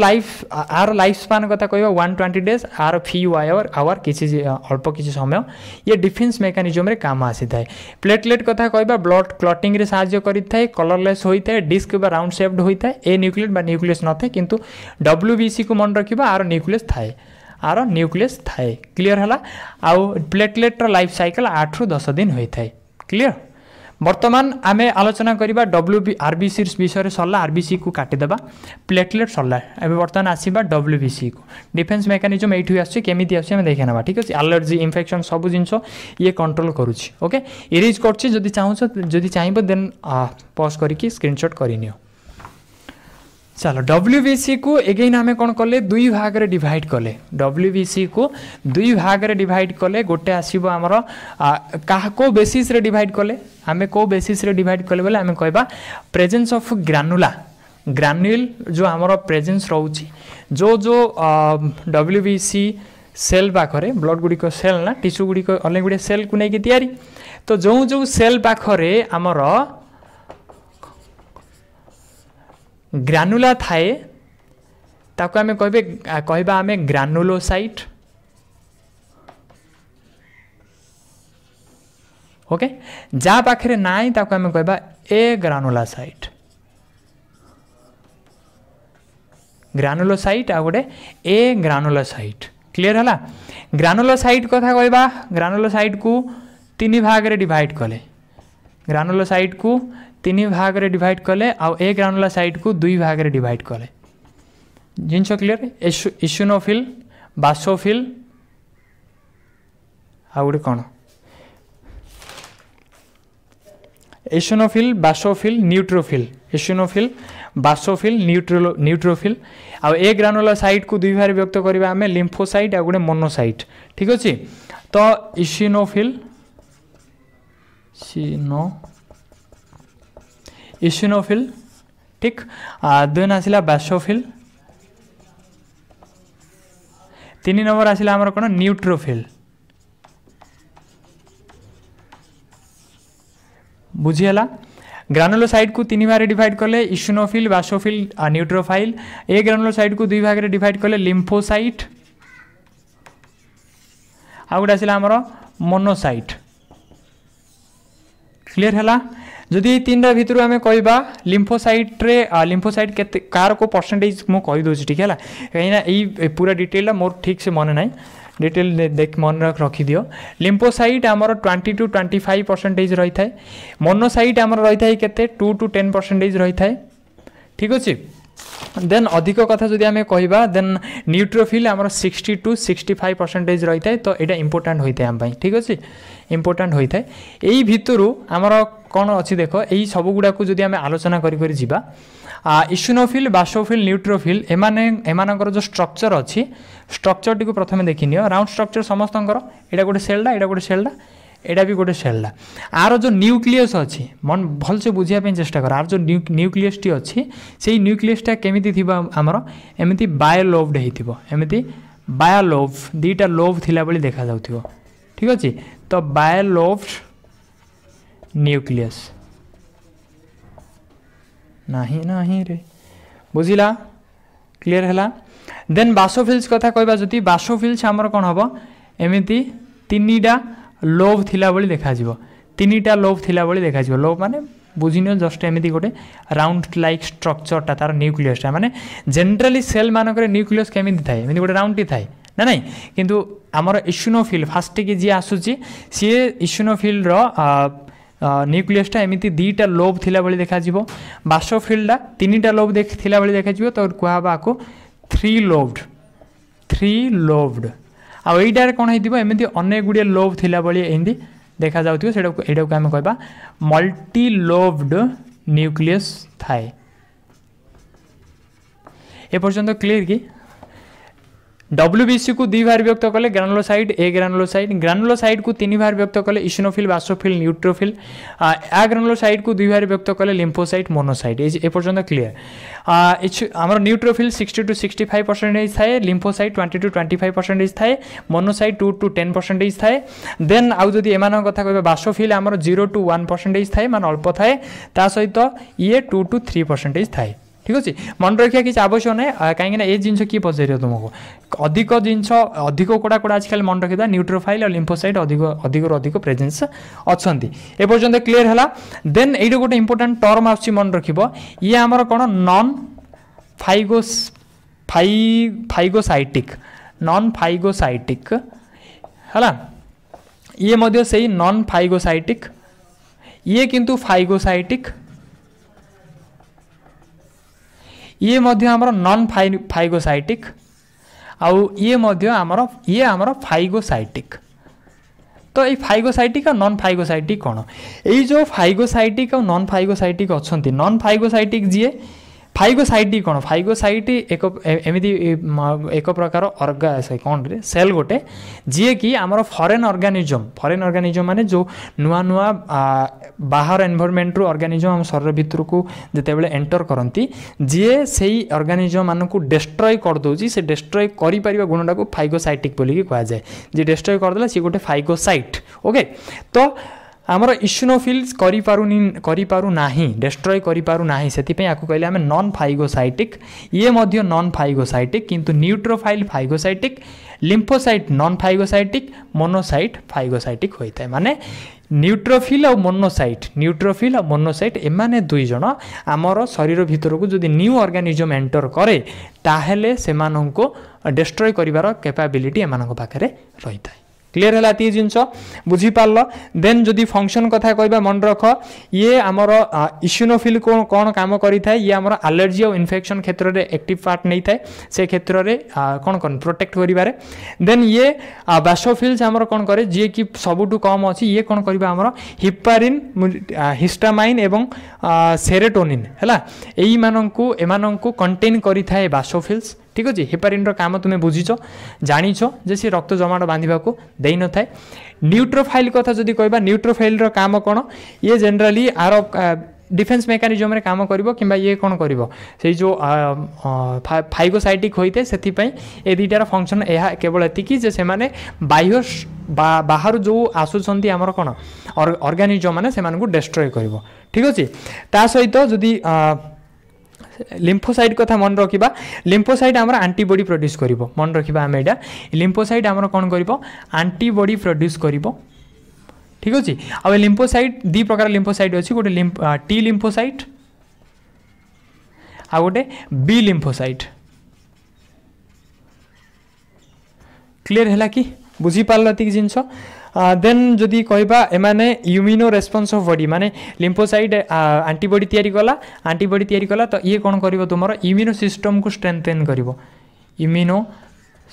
लाइफ स्पान कथा कह 120 डेज आर फ्यू आवर किसी अल्प किसी समय ये डिफेन्स मेकानिजम रे काम आसी थाए प्लेटलेट कथा कहबा ब्लड क्लटिंग रे सहायता करिथाए कलरलेस होइथाए डिस्क बा राउंड शेप्ड होइथाए ए न्यूक्लियस बा न्यूक्लियस न थाए किंतु डब्ल्यूबीसी को मन रखिबा आर न्यूक्लियस थाए क्लियर हला आउ प्लेटलेट रो लाइफ साइकिल 8 रु 10 दिन होइथाए क्लियर वर्तमान आमे आलोचना करिबा आरबीसी विषय सरला आरबीसी को काटिदेबा प्लेटलेट सरला एबे वर्तमान आसीबा डब्ल्यूबीसी को डिफेन्स मेकानिजम एठु आछि केमिति आछि हम देखै नबा ठीक अछि एलर्जी इन्फेक्शन सब जिंस ये कंट्रोल करूछि ओके इरेज करछि जदि चाहिबो देन पॉज करिकि स्क्रीनशॉट करिनियो चलो डब्ल्यूबीसी को एगेन आमे कोन कले दुई भाग रे डिवाइड कले डब्ल्यूबीसी को दुई भाग रे डिवाइड कले गोटे आसीबो हमर काहा को बेसिस रे डिवाइड कले आमे को बेसिस रे डिवाइड कले बोले आमे कहबा प्रेजेंस ऑफ ग्रानुल जो हमर प्रेजेंस रहउची जो डब्ल्यूबीसी सेल पाखरे ब्लड गुडी को सेल ना टिश्यू गुडी को अनेक गुडी सेल को नै कि तयारी तो जो सेल पाखरे हमर ग्रानुला थाए ताको आमे कहबा आमे ग्रानुलोसाइट ओके जा पाखरे नाई ताको आमे कहबा ए ग्रानुलोसाइट आ गोटे ए ग्रानुलोसाइट क्लियर हला ग्रानुलोसाइट कथा कहबा ग्रानुलोसाइट को तीन भाग रे डिवाइड कले ग्रानुलोसाइट को तीन भाग रे डिवाइड कले आ ए ग्रानुलोसाइट को दुई भाग रे डिवाइड कले जिनस क्लियर इशुनोफिल बासोफिल आ गोटे कौन इशुनोफिल बासोफिल न्यूट्रोफिल आ ए ग्रानुलोसाइट को दुई भाग व्यक्त करबा हमें लिम्फोसाइट आ गोटे मोनोसाइट ठीक अछि तो इशुनोफिल ठीक देन आसिला बासोफिल तीन नंबर आसिला हमर कोन न्यूट्रोफिल बुझियला ग्रानुलोसाइट को तीन भाग डिवाइड कले इशुनोफिल बासोफिल न्यूट्रोफाइल ए ग्रानुलोसाइट को दुई भाग डिवाइड कले लिम्फोसाइट आ गोटे आसिला हमर मोनोसाइट क्लियर हला जदि तीन भितर आम कहवा लिम्फोसाइट केते कार को परसेंटेज मु कहि दोछि ठीक है कहीं यही पूरा डिटेल मोर ठीक से मन नहीं डिटेल देख मन रखी दियो लिम्फोसाइट आमर 20 to 25% रही थाए मोनोसाइट आमर रही थाए केते 2 to 10% रही थाए ठीक अच्छे देन अधिक कथा जदि आम कहवा देन न्यूट्रोफिल आमर 60 to 65% रही थाए तो यहाँ इंपोर्टेंट होता है आम ठीक अच्छे इंपोर्टेंट होता है यही भितर आमर कौन अच्छी देख यही सब गुड़ा को जदि आम आलोचना करी जीवा इशुनोफिल बासोफिल न्यूट्रोफिल एमानकर जो स्ट्रक्चर अच्छी स्ट्रक्चर टी प्रथम देखनी राउंड स्ट्रक्चर समस्त यहाँ गोटे सेलटा यहाँ गोटे सेलटा एटा भी गोटे सेलटा आर जो न्यूक्लियस अच्छी मन भल से बुझापी चेष्टा कर आर जो न्यूक्लियस टी अच्छी से न्यूक्लियसटा केमिति थिबा आमर एमिति बायोलोब्ड हेतिबो एमिति बायोलोब दीटा लोब थिला बली देखा जाउथिबो ठीक अछि तो बायोलोब्ड न्यूक्लियस नहीं रे बुझिला क्लियर हला देन बासोफिल्स कथा कहबा जति बासोफिल्स हमर कोन हबो एमिति तीनटा लोब थिला बली देखा जिवो तीनटा लोब थिला बली देखा जिवो लोब माने बुझिनो जस्ट एमिति गोटे राउंड लाइक स्ट्रक्चर ता तार न्यूक्लियस ता माने जनरली सेल मानकर न्यूक्लियस केमिति थाए एमिति गोटे राउंड टी थाए ना नहीं किंतु हमर इशुनोफिल फास्ट के जे आसुची सी इशुनोफिल रो न्यूक्लियसटा एमिति दीटा लोब थिला बली देखा जिवो बासोफिलटा तीनटा लोब देख थिला बली देखा जिवो तो कुहाबा को थ्री लोब्ड आ एटार कोन हेतिबो एमिति अनेक गुडिया लोब थिला बली एंदी देखा जाउथिबो सेडा को हम कहबा मल्टी लोब्ड न्यूक्लियस थाए ए पर्यंत क्लियर की WBC को 2 भाग व्यक्त कले ग्रानुलोसाइट ए ग्रानुलोसाइट, ग्रानुलोसाइट को 3 भाग व्यक्त कले इसिनोफिल बासोफिल न्यूट्रोफिल, आ ग्रानुलोसाइट को 2 भाग व्यक्त कले लिम्फोसाइट मोनोसाइट। ए पर्यंत क्लियर। आमर न्यूट्रोफिल 60 to 65% थाए, लिम्फोसाइट 20 to 25% थाए, मोनोसाइट 2 to 10% थाए। देन आउ जदि एमान कथा कहबा बासोफिल आमर 0 to 1% थाए, मान अल्प थाए, ता सहित ये 2 to 3% थाए। ठीक अच्छे मन रखा किसी आवश्यक ना कहीं ये जिन किए पचार तुमको अधिक जिनस अधिक कड़ा कड़ा आजकल मन रखी न्यूट्रोफाइल और लिम्फोसाइट अधिक अधिक अधिक प्रेजेन्स अच्छा एपर्यंत क्लीयर है। देन ये गोटे इंपोर्टाट टर्म आस मन रख ये आमर कौन नॉन फाइगोसाइटिक नॉन फाइगोसाइटिक है ये मध्य से नॉन फाइगोसाइटिक ये किंतु फाइगोसाइटिक ये मध्य आमर नॉन फाइगोसाइटिक आउ ये मध्य आमर फाइगोसाइटिक। तो ये फाइगोसाइटिक और नॉन फाइगोसाइटिक कौन ये जो फाइगोसाइटिक और नॉन फाइगोसाइटिक अच्छा नॉन फाइगोसाइटिक जी फाइगोसाइट कौन फाइगोसाइट एक एमती एक प्रकार अर्गा कौन रे सेल गोटे जी कि आमर फरेन ऑर्गेनिज्म माने जो नुआ नुआ बाहर एनवायरनमेंट रू ऑर्गेनिज्म आम शरीर भितर को जिते बड़े एंटर करती जी से ऑर्गेनिज्म मान को डिस्ट्रॉय कर दउची से डिस्ट्रॉय करि परिबा गुणटा को फाइगोसाइटिक बोली कहा जाए जी डिस्ट्रॉय करदेला सी गोटे फाइगोसाइट। ओके तो आमर इसिनोफिल्स करिपारु नाही डिस्ट्रॉय करिपारु नाही सेतिपय आकु कहले आमे नॉन फाइगोसाइटिक ये मध्य नॉन फाइगोसाइटिक किंतु neutrophil phagocytic lymphocyte non phagocytic monocyte phagocytic होता है माने न्यूट्रोफिल और मोनोसाइट एमाने दुई जन आमर शरीर भितर को जदि न्यू ऑर्गेनिज्म एंटर करे ताहेले सेमानंको डिस्ट्रॉय करिवार कैपेबिलिटी एमानंको पाखरे रहिता है। क्लीयर है ये जिनस बुझीपार। देन जदि फंक्शन कथा कहबा मन रख ये आमर इसिनोफिल कौन काम करि थाए ये आमर एलर्जी और इन्फेक्शन क्षेत्र में एक्टिव पार्ट नहीं थाए से क्षेत्र में कौन कौन प्रोटेक्ट करिबारे। देन ये बासोफिल्स आमर कौन करे जी कि सबुठु कम अच्छी ये कौन करबा आमर हिपारिन हिस्टामाइन एवं सेरोटोनिन है यही मानू कंटेन करि थाए बासोफिल्स। ठीक अच्छे हेपारिन काम तुम्हें बुझीच जाच जे सी रक्त जमाट बांधा को दे न था। न्यूट्रोफाइल कथा जदि कहबा न्यूट्रोफाइल काम कौन ये जनरली आर डिफेन्स मेकानिजम रे काम करिवो किंबा ये कौन करिवो से जो फाइगोसाइटिक होइते सेथिपई ए दुईटार फंक्शन यह केवल एतिकी जे से माने बाह्य बाहर जो आसुछंती आमर कौन ऑर्गेनिज्म माने से मानकु डिस्ट्रॉय करिवो। ठीक अच्छे ता सहित जदि लिम्फोसाइट कथा मन रखा लिम्फोसाइट आमर एंटीबॉडी प्रोड्यूस करिवो मन रखा आम एटा लिम्फोसाइट आमर कौन करिवो एंटीबॉडी प्रोड्यूस करिवो। ठीक अच्छे आ लिम्फोसाइट दी प्रकार लिम्फोसाइट अच्छी गोटे टी लिम्फोसाइट आ गोटे बी लिम्फोसाइट। क्लीयर है कि बुझीपार जिनस। देन जदि कहबा एमाने इम्यूनो रेस्पॉन्स ऑफ बॉडी माने लिम्फोसाइट एंटीबॉडी तैयारी कला तो ये कौन करिवो तुमरो इम्यूनो सिस्टम को स्ट्रेंथेन करिवो इम्यूनो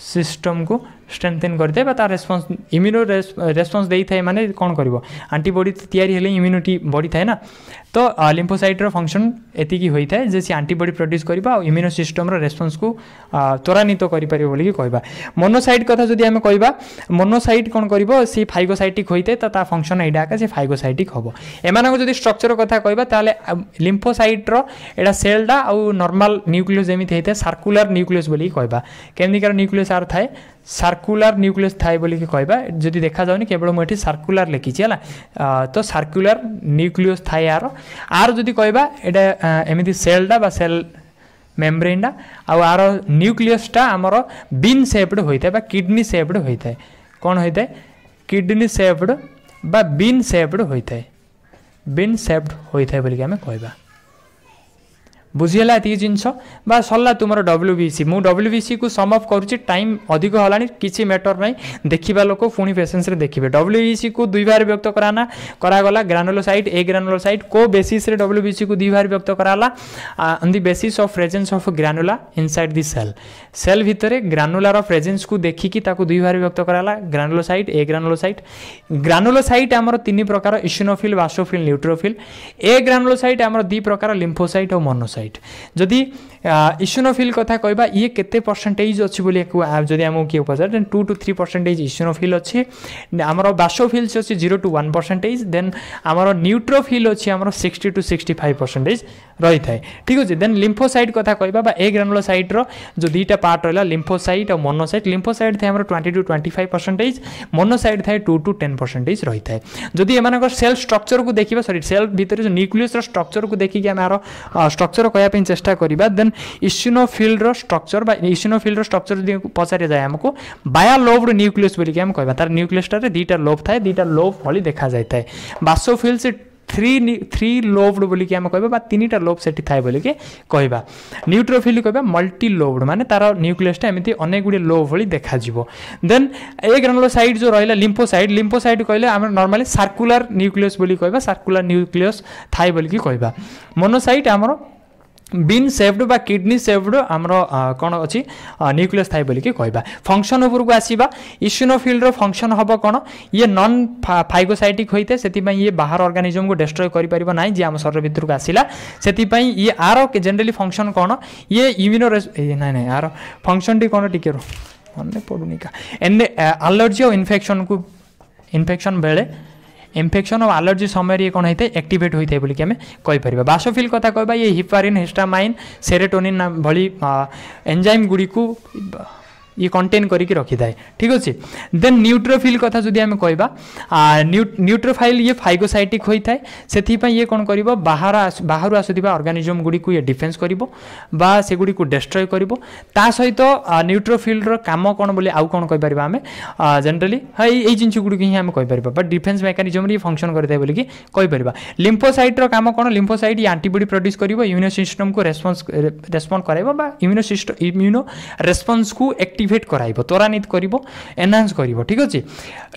सिस्टम को स्ट्रेंथेन करते तार रेस्पॉन्स इम्यूनो रेस्पॉन्स दे थाए माने कौन करिवो एंटीबॉडी तैयारी हेले इम्यूनिटी बढ़ी थाए ना तो लिम्फोसाइट रो फंक्शन एतिकी होई थाए जे एंटीबॉडी प्रोड्यूस करबा और इम्यूनो सिस्टम रो रेस्पॉन्स को त्वरान्वित करि परिबो बोली कहबा। मोनोसाइट कथा जदि आमे कहबा मोनोसाइट कौन करिवो सी फाइगोसाइटिक होइते ता फंक्शन एडा का से फाइगोसाइटिक होबो। एमानको जदि स्ट्रक्चर कथा कहबा ताले लिम्फोसाइट रो एडा सेलडा और नॉर्मल न्यूक्लियस जेमिति हेते सर्कुलर न्यूक्लियस बोली कहबा केमनिकार न्यूक्लियस आर थाए सर्कुलर न्यूक्लियस थाए बोली कहबा जदि देखा जाउनी केवल मोठी सर्कुलर लिखिछि हला तो सर्कुलर न्यूक्लियस थाए आर जदि कहबा एडा एमिति सेलडा बा सेल मेम्ब्रेनडा आर न्यूक्लियसटा आमर बीन शेप्ड होइता बा किडनी शेप्ड होइता कौन होइता किडनी शेप्ड बा बीन शेप्ड होइता बीन शेप्ड होइता बोली आमे कहबा। बुझीगला ये जिनस बा सरला तुम WBC मु WBC को सम अफ करुच्ची टाइम अधिक होलानी किसी मैटर नहीं देखा लोक पुणी पेसेंस रे देखिए WBC को 2 बार व्यक्त करागला ग्रानुलोसाइट ए ग्रानुलोसाइट को बेसिस रे WBC को 2 बार व्यक्त कराला on the basis of presence of granule inside the cell भितर ग्रानुलार प्रेजेंस को देखिकी ताको 2 बार व्यक्त कराला ग्रानुलोसाइट ए ग्रानुलोसाइट आमर 3 प्रकार इसिनोफिल बासोफिल न्यूट्रोफिल ए ग्रानुलोसाइट आमर 2 प्रकार लिम्फोसाइट और मोनोसाइट। लिम्फोसाइट जदि इसिनोफिल कथा कहबा ये केते परसेंटेज अछि बोली जदि हम के पचार 2 to 3% इसिनोफिल अछि हमर बासोफिल्स अछि 0 to 1% देन हमर न्यूट्रोफिल अछि हमर 60 to 65% रही थाए ठीक अछि देन लिम्फोसाइट कथा कहबा बा ए ग्रानुलोसाइट रो जो दुईटा पार्ट रहला लिम्फोसाइट और मोनोसाइट लिम्फोसाइट थाए हमर 20 to 25% मोनोसाइट थाए 2 to 10% रही थाए जदि एमानकर सेल स्ट्रक्चर को देखिबा सॉरी सेल भीतर जो न्यूक्लियस रो स्ट्रक्चर को देखि कि हमर स्ट्रक्चर कहया पे चेष्टा करिबा देन इसिनोफिल रो स्ट्रक्चर बा इसिनोफिल रो स्ट्रक्चर जदि पचारे जाय हमको बायोलोब्ड न्यूक्लियस बोली कि हम कहबा तार न्यूक्लियस रे दुईटा लोब थाए दुईटा लोब भली देखा जाय थाए बासोफिल से थ्री लोब्ड बोली कि हम कहबा बा तीनटा लोब सेठी थाए बोली कि कहबा न्यूट्रोफिल कहबा मल्टी लोब्ड माने तार न्यूक्लियस टा एमिति अनेक गुडी लोब भली देखा जिवो देन ए ग्रानुलोसाइट जो रहला लिम्फोसाइट कहले हम नॉर्मली सर्कुलर न्यूक्लियस बोली कहबा सर्कुलर न्यूक्लियस थाए बोली कि कहबा मोनोसाइट हमरो बीन सेव्ड बा किडनी सेव्ड हमरो कोन अछि न्यूक्लियस थाए बोली कि कहबा फंक्शन ऊपर को आसीबा इसिनोफिल रो फंक्शन हबो कोन ये नॉन फाइगोसाइटिक होइते सेति पई ये बाहर ऑर्गेनिज्म को डिस्ट्रॉय करि परिबो नै जे हम शरीर भीतर को आसीला सेति पई ये आरो जनरली फंक्शन कोन ये इम्यूनो नै आरो फंक्शन टी कोन टिके रो मने पडुनी का एने एलर्जी और इन्फेक्शन बेले इन्फेक्शन और एलर्जी समय ये कौन होता है एक्टिवेट होता है बोली कि आम कहीपर बासोफिल कथा कहबा ये हिपारिन हिस्टामाइन सेरोटोनिन भली एंजाइम गुड़ी को ये कंटेन करके रखी थाए ठीक अच्छे देन न्यूट्रोफिल कथा जदि आम कहबा न्यूट्रोफाइल ये फाइगोसाइटिक होता है से ये कौन कर बाहर आसुवा ऑर्गेनिज्म गुड़ी को ये डिफेन्स करिवो बा से गुड़ी को डिस्ट्रॉय करिवो ता सहित न्यूट्रोफिल रो काम कौन बोले आउ कौन कहि परिबा आमे जनरली हां ए जिंस गुड़ी ही आम कहि परिबा बट डिफेन्स मेकानिज्म रे फंक्शन करता है बोली कि कहि परिबा लिम्फोसाइट रो काम कौन लिम्फोसाइट ये एंटीबॉडी प्रोड्यूस करिवो इम्यूनो सिस्टम को रेस्पॉन्ड कराइबो बा इम्यूनो रेस्पॉन्स को एक्टिवेट कराइबो त्वरान्वित करिवो एनहांस करिवो ठीक अछि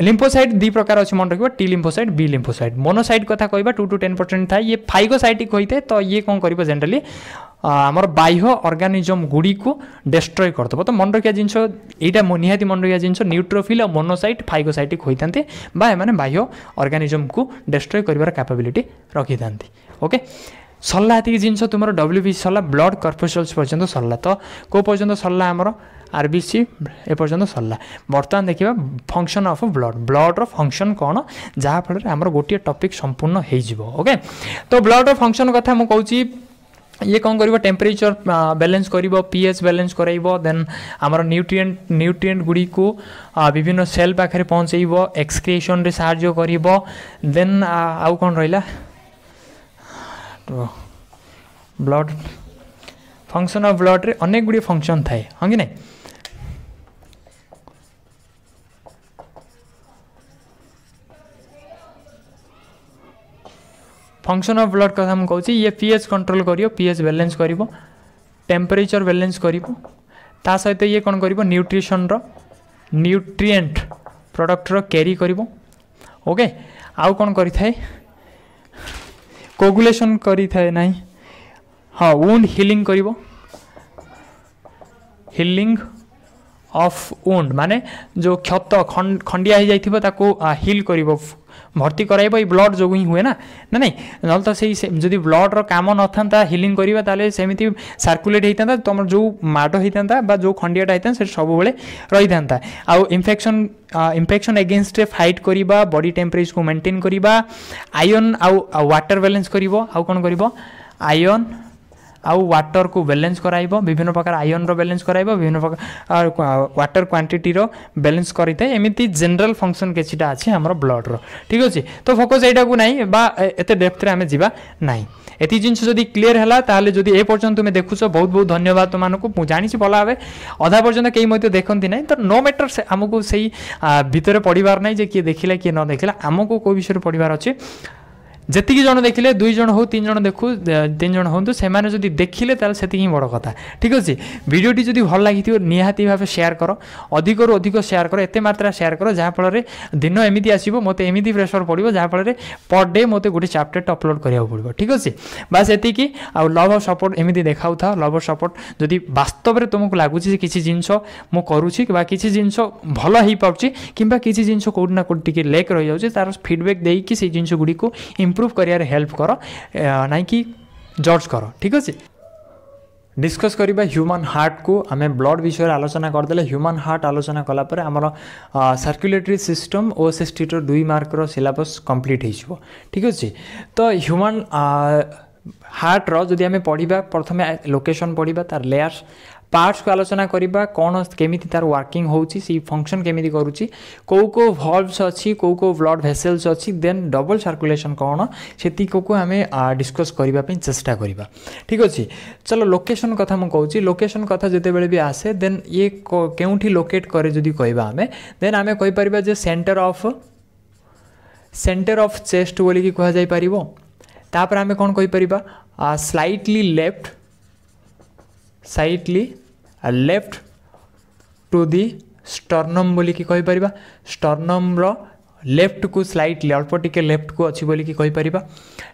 लिम्फोसाइट दी प्रकार अछि मन रखिबो T lymphocyte B lymphocyte monocyte कथा कहबा 2 to 10% था ये फाइगोसाइटिक होइते तो ये कौन करिवो जनरली आमर बाह्य ऑर्गेनिज्म गुड़ी को डिस्ट्रॉय करदबो तो मन रखिया जिंस एटा निहाती मन रखिया जिंस न्यूट्रोफिल और मोनोसाइट फाइगोसाइटिक होइतांते बा माने बाह्य ऑर्गेनिज्म को डिस्ट्रॉय करिवार कैपेबिलिटी रखितांती ओके सरला एति जिंस तुमर डब्ल्यूबीसी सरला ब्लड कर्पसूल्स पर्यंत सरला तो को पर्यंत सरला आमर आरबीसी ए पर्यंत सरला बर्तमान देखिबा फंक्शन ऑफ ब्लड रो फंक्शन कोन जहा फल रे आमर गोटिए टॉपिक संपूर्ण हे जिवो ओके तो ब्लड रो फंक्शन कथा मु कहूची ये कौन करिवो टेम्परेचर बैलेंस करिवो पीएच बैलेंस कराइवो देन आमर न्यूट्रिएंट गुडी को विभिन्न सेल पाखरे पहुंचैवो एक्सक्रीशन रे सहाय्य करिवो देन आउ कौन रहिला तो ब्लड फंक्शन ऑफ ब्लड रे अनेक गुडी फंक्शन थाए हां कि नै फंक्शन ऑफ ब्लड कथा हम कहूँ ये पीएच कंट्रोल करियो पीएच बैलेंस करिवो टेम्परेचर बैलेंस करिवो ता सहित ये कौन करिवो न्यूट्रिशन रो न्यूट्रिएंट प्रोडक्ट रो कैरी करिवो ओके आउ कौन करि थाए कोगुलेशन करि थाए नाही हाँ वुंड हीलिंग करिवो हीलिंग ऑफ वुंड माने जो क्षत खंडिया हो जाइथिबो ताको हील करिवो भर्ती कराइब ये ब्लड जो ही हुए ना ना नहीं ना तो से जदि ब्लड रो काम न था हिलिंग करिबा ताले सेमिति सर्कुलेट होता तुम जो माड होता बा जो खंडियाटा होता से सब बेले रही था आउ इन्फेक्शन एगेन्स्ट फाइट करिबा बॉडी टेम्परेचर को मेंटेन करिबा आयरन आउ वाटर बैलेंस करिवो आउ कोन करिवो आयरन आउ वाटर को बैलेंस कराइबो विभिन्न प्रकार आयरन रो बैलेंस कराइबो विभिन्न प्रकार वाटर क्वांटिटी रो बैलेंस करिते एमिति जनरल फंक्शन केचिटा अछि हमर ब्लड रो ठीक अछि तो फोकस एटा को नाही बा एते डेप्थ रे हमें जिबा नाही एति जिंस जदि क्लियर हला ताले जदि ए पर्यंत तुमे देखुछ बहुत बहुत धन्यवाद तुम मानको मु जानि छी भला हबे आधा पर्यंत केई मते देखंती नाही तो नो मैटर से हमको सही भीतर पडिबार नाही जे के देखिला के न देखिला हमको को विषय पडिबार अछि जेतिकी जन देखिले 2 जन हो 3 जन देखु 3 जन होंतु से माने जदि देखिले ताल सेति ही बड़ कथा ठीक अछि वीडियोटी जदि भल लागिथियो निहाती भाबे शेयर करो अधिक रु अधिक शेयर करो एते मात्रा शेयर करो जहा फल रे दिन एमिति आसीबो मते एमिति प्रेशर पड़िबो जहा फल रे पर डे मते गोटे चैप्टर अपलोड करिया पड़िबो ठीक अछि बस एतिकी आ लव ऑफ सपोर्ट एमिति देखाउ था लव ऑफ सपोर्ट जदि वास्तव रे तुमको लागुची किछि जिंस मु करूची बा किछि जिंस भल हेई पाउची किबा किछि जिंस कोड ना कोड टिके लेक रहि जाउची तार फीडबैक देई कि से जिंस गुडी को इम्प्रूव करियार हेल्प करो ना कि जज करो ठीक अच्छे डिस्कस करिबा ह्यूमन हार्ट को आम ब्लड विषय आलोचना करदे ह्यूमन हार्ट आलोचना कलापर आमर circulatory system OSST 2 marker syllabus complete हो ठीक अच्छे। तो ह्यूमन हार्ट रो जदि आम पढ़ा प्रथम लोकेशन पढ़ा तार लेयर्स पार्ट्स को आलोचना करवा कौन केमी तार वर्किंग होची सी फंक्शन केमी करुच्ची कौ कौ वॉल्व्स अच्छी कौ कौ ब्लड वेसल्स अच्छी देन डबल सर्कुलेशन कौन से आम डिस्कस करने चेष्टा करवा ठीक अच्छे। चलो लोकेशन कथा मुझे कहूँ लोकेशन कथा जिते बड़े भी आसे देन ये केउठी लोकेट करे जदि कहबा आमे देन आमे कहि परिबा जे सेंटर ऑफ चेस्ट बोली कि कह जाई परिबो। तापर आमे कोन कहि परिबा slightly left to the sternum बोली कि कहि परिबा स्टर्नम रो लेफ्ट को स्लाइटली अल्प टिके लेफ्ट को अच्छी बोली कि कहि परिबा।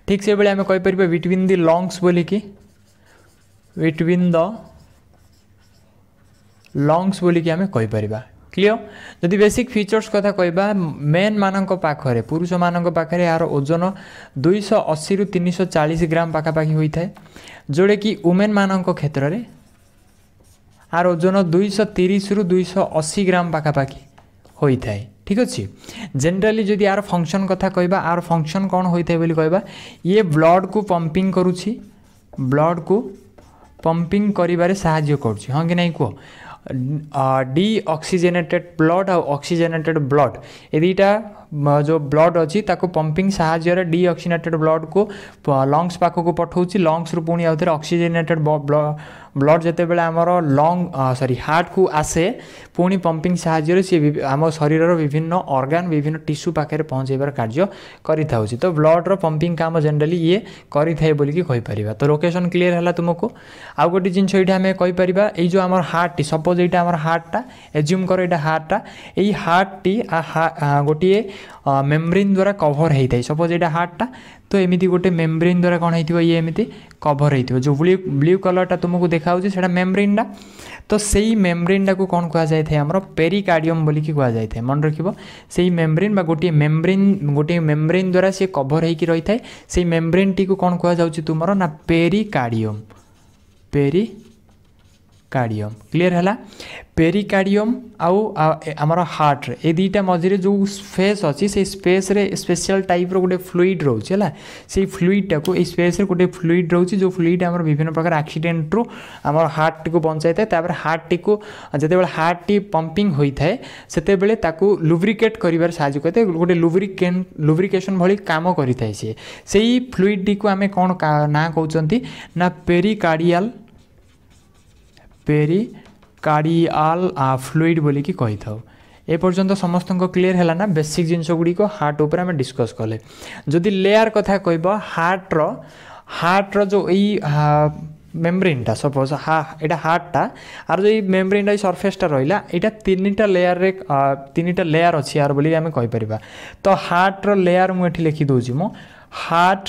ठीक से बेले आमे कहि परिबा बिटवीन दी लंग्स बोली कि बिटवीन द लंग्स बोली कि आमे कहि परिबा क्लियर। जदि बेसिक फीचर्स कथा कहबा मेन मानक पाखरे पुरुष मानक पाखरे यार ओजन 280 रु 340 ग्राम पाखापाखि होता है जोड़े कि वुमेन मानक क्षेत्र में यार ओजन 230 रु 280 ग्राम पाखापाखि होता है ठीक अच्छे। जनरली जदि यार फंक्शन कथा कहबा यार फंक्शन कौन होता है बोली कहबा ये ब्लड को पंपिंग करुछि ब्लड को पंपिंग करिबारे सहाय्य करुछि हाँ कि नहीं कह डी ऑक्सीजनेटेड ब्लड और ऑक्सीजनेटेड ब्लड ये दुईटा जो ब्लड अच्छी ताको पंपिंग साहाय्य डी ऑक्सीजनेटेड ब्लड को लंग्स पाख को पठाऊँ लंग्स रु पुणी आउ थे ऑक्सीजनेटेड ब्लड जिते बड़े आमर लंग सॉरी हार्ट को आसे पुणी पंपिंग साहाय्य सी आम शरीर विभिन्न ऑर्गन विभिन्न टिश्यू पाखे पहुँचाइबार कार्य करिथाउछि। तो ब्लड रो पंपिंग काम जनरली ये करिथाए बोली कि कहि परिबा। तो लोकेशन क्लियर है तुमको। आउ गोटे जिनस ये आम कहि परिबा एई जो आमर हार्ट सपोज ये आमर हार्टा एज्यूम कर ये हार्टा यही हार्टी गोटे मेम्ब्रेन द्वारा कभर होता है सपोज ये हार्टा तो एमती गोटे मेम्ब्रेन द्वारा कौन हो ये एमती कभर हो जो ब्लू कलरटा तुमको देखा से मेम्ब्रेनटा तो सही मेम्ब्रेनटा को कौन कह जाए आमर पेरिकार्डियम बोली कह जाए मन रखिबो से मेम्ब्रेन गोटे मेम्ब्रेन द्वारा सी कभर होकर रही है से मेम्ब्रेन टी को कौन कह जाउछि तुमर ना पेरिकार्डियम क्लियर है। पेरिकार्डियम आउ आमर हार्ट ए दुईटा मझे जो स्पेस अच्छी से स्पेस रे स्पेशल टाइप रो गोटे फ्लूइड रोचे है से फ्लूइडटा को स्पेस रे गोटे फ्लूइड रोचे जो फ्लूइड आमर विभिन्न प्रकार एक्सीडेंट रू आमर हार्ट को बचाई था तापर हार्ट टी को जिते बड़े हार्ट टी पंपिंग होता है सेते बेले ताकू लुब्रिकेट करिवार साहाय्य करते गोटे लुब्रिकेशन भली काम करिथाय सी सेही फ्लूइड टी को आमे कोन ना कहउचंती ना पेरिकार्डियल फ्लूइड बोली कि कही था। ए पर्यंत समस्त क्लियर है ना बेसिक जिनस गुड़ी को हार्ट उपर आम डिस्कस कले। जदि लेयर कथा कहब हार्ट रो जो यही मेम्ब्रेनटा सपोज यहाँ हार्टा आर जो मेम्ब्रेनटा सरफेसटा रहा यहाँ तीनटा लेयर अच्छी यार बोली आम कहीपर। तो हार्ट रो लेयर मुझे लिखि दूसरी मो हार्ट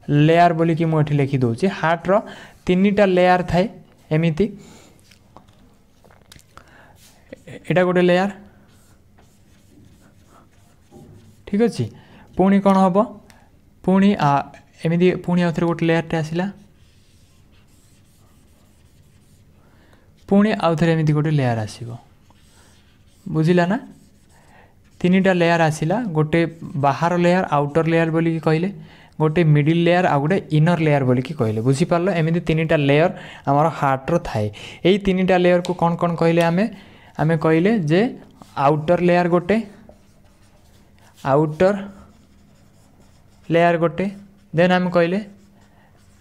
लेयर बोली कि मुझे लिखि दूसरी हार्ट रो तीनटा लेयर थाए एमती एटा गोटे लेयर ठीक अच्छे पुणी कौन हम पुणी एमती पुणी आउ थे गोटे लेयरटे आसला पुणी आउ थे एमती गोटे लेयर आसो बुझिला ना तीनटा लेयर आसला गोटे बाहर लेयर आउटर लेयर बोली कहले गोटे मिडिल लेयर आ गोटे इनर लेयर बोली कहले बुझीपार एमती तीनटा लेयर आमर हार्ट रो थाए यही तीनटा लेयर को कौन कौन कहले आमे कहले जे आउटर लेयर गोटे देन आम कहले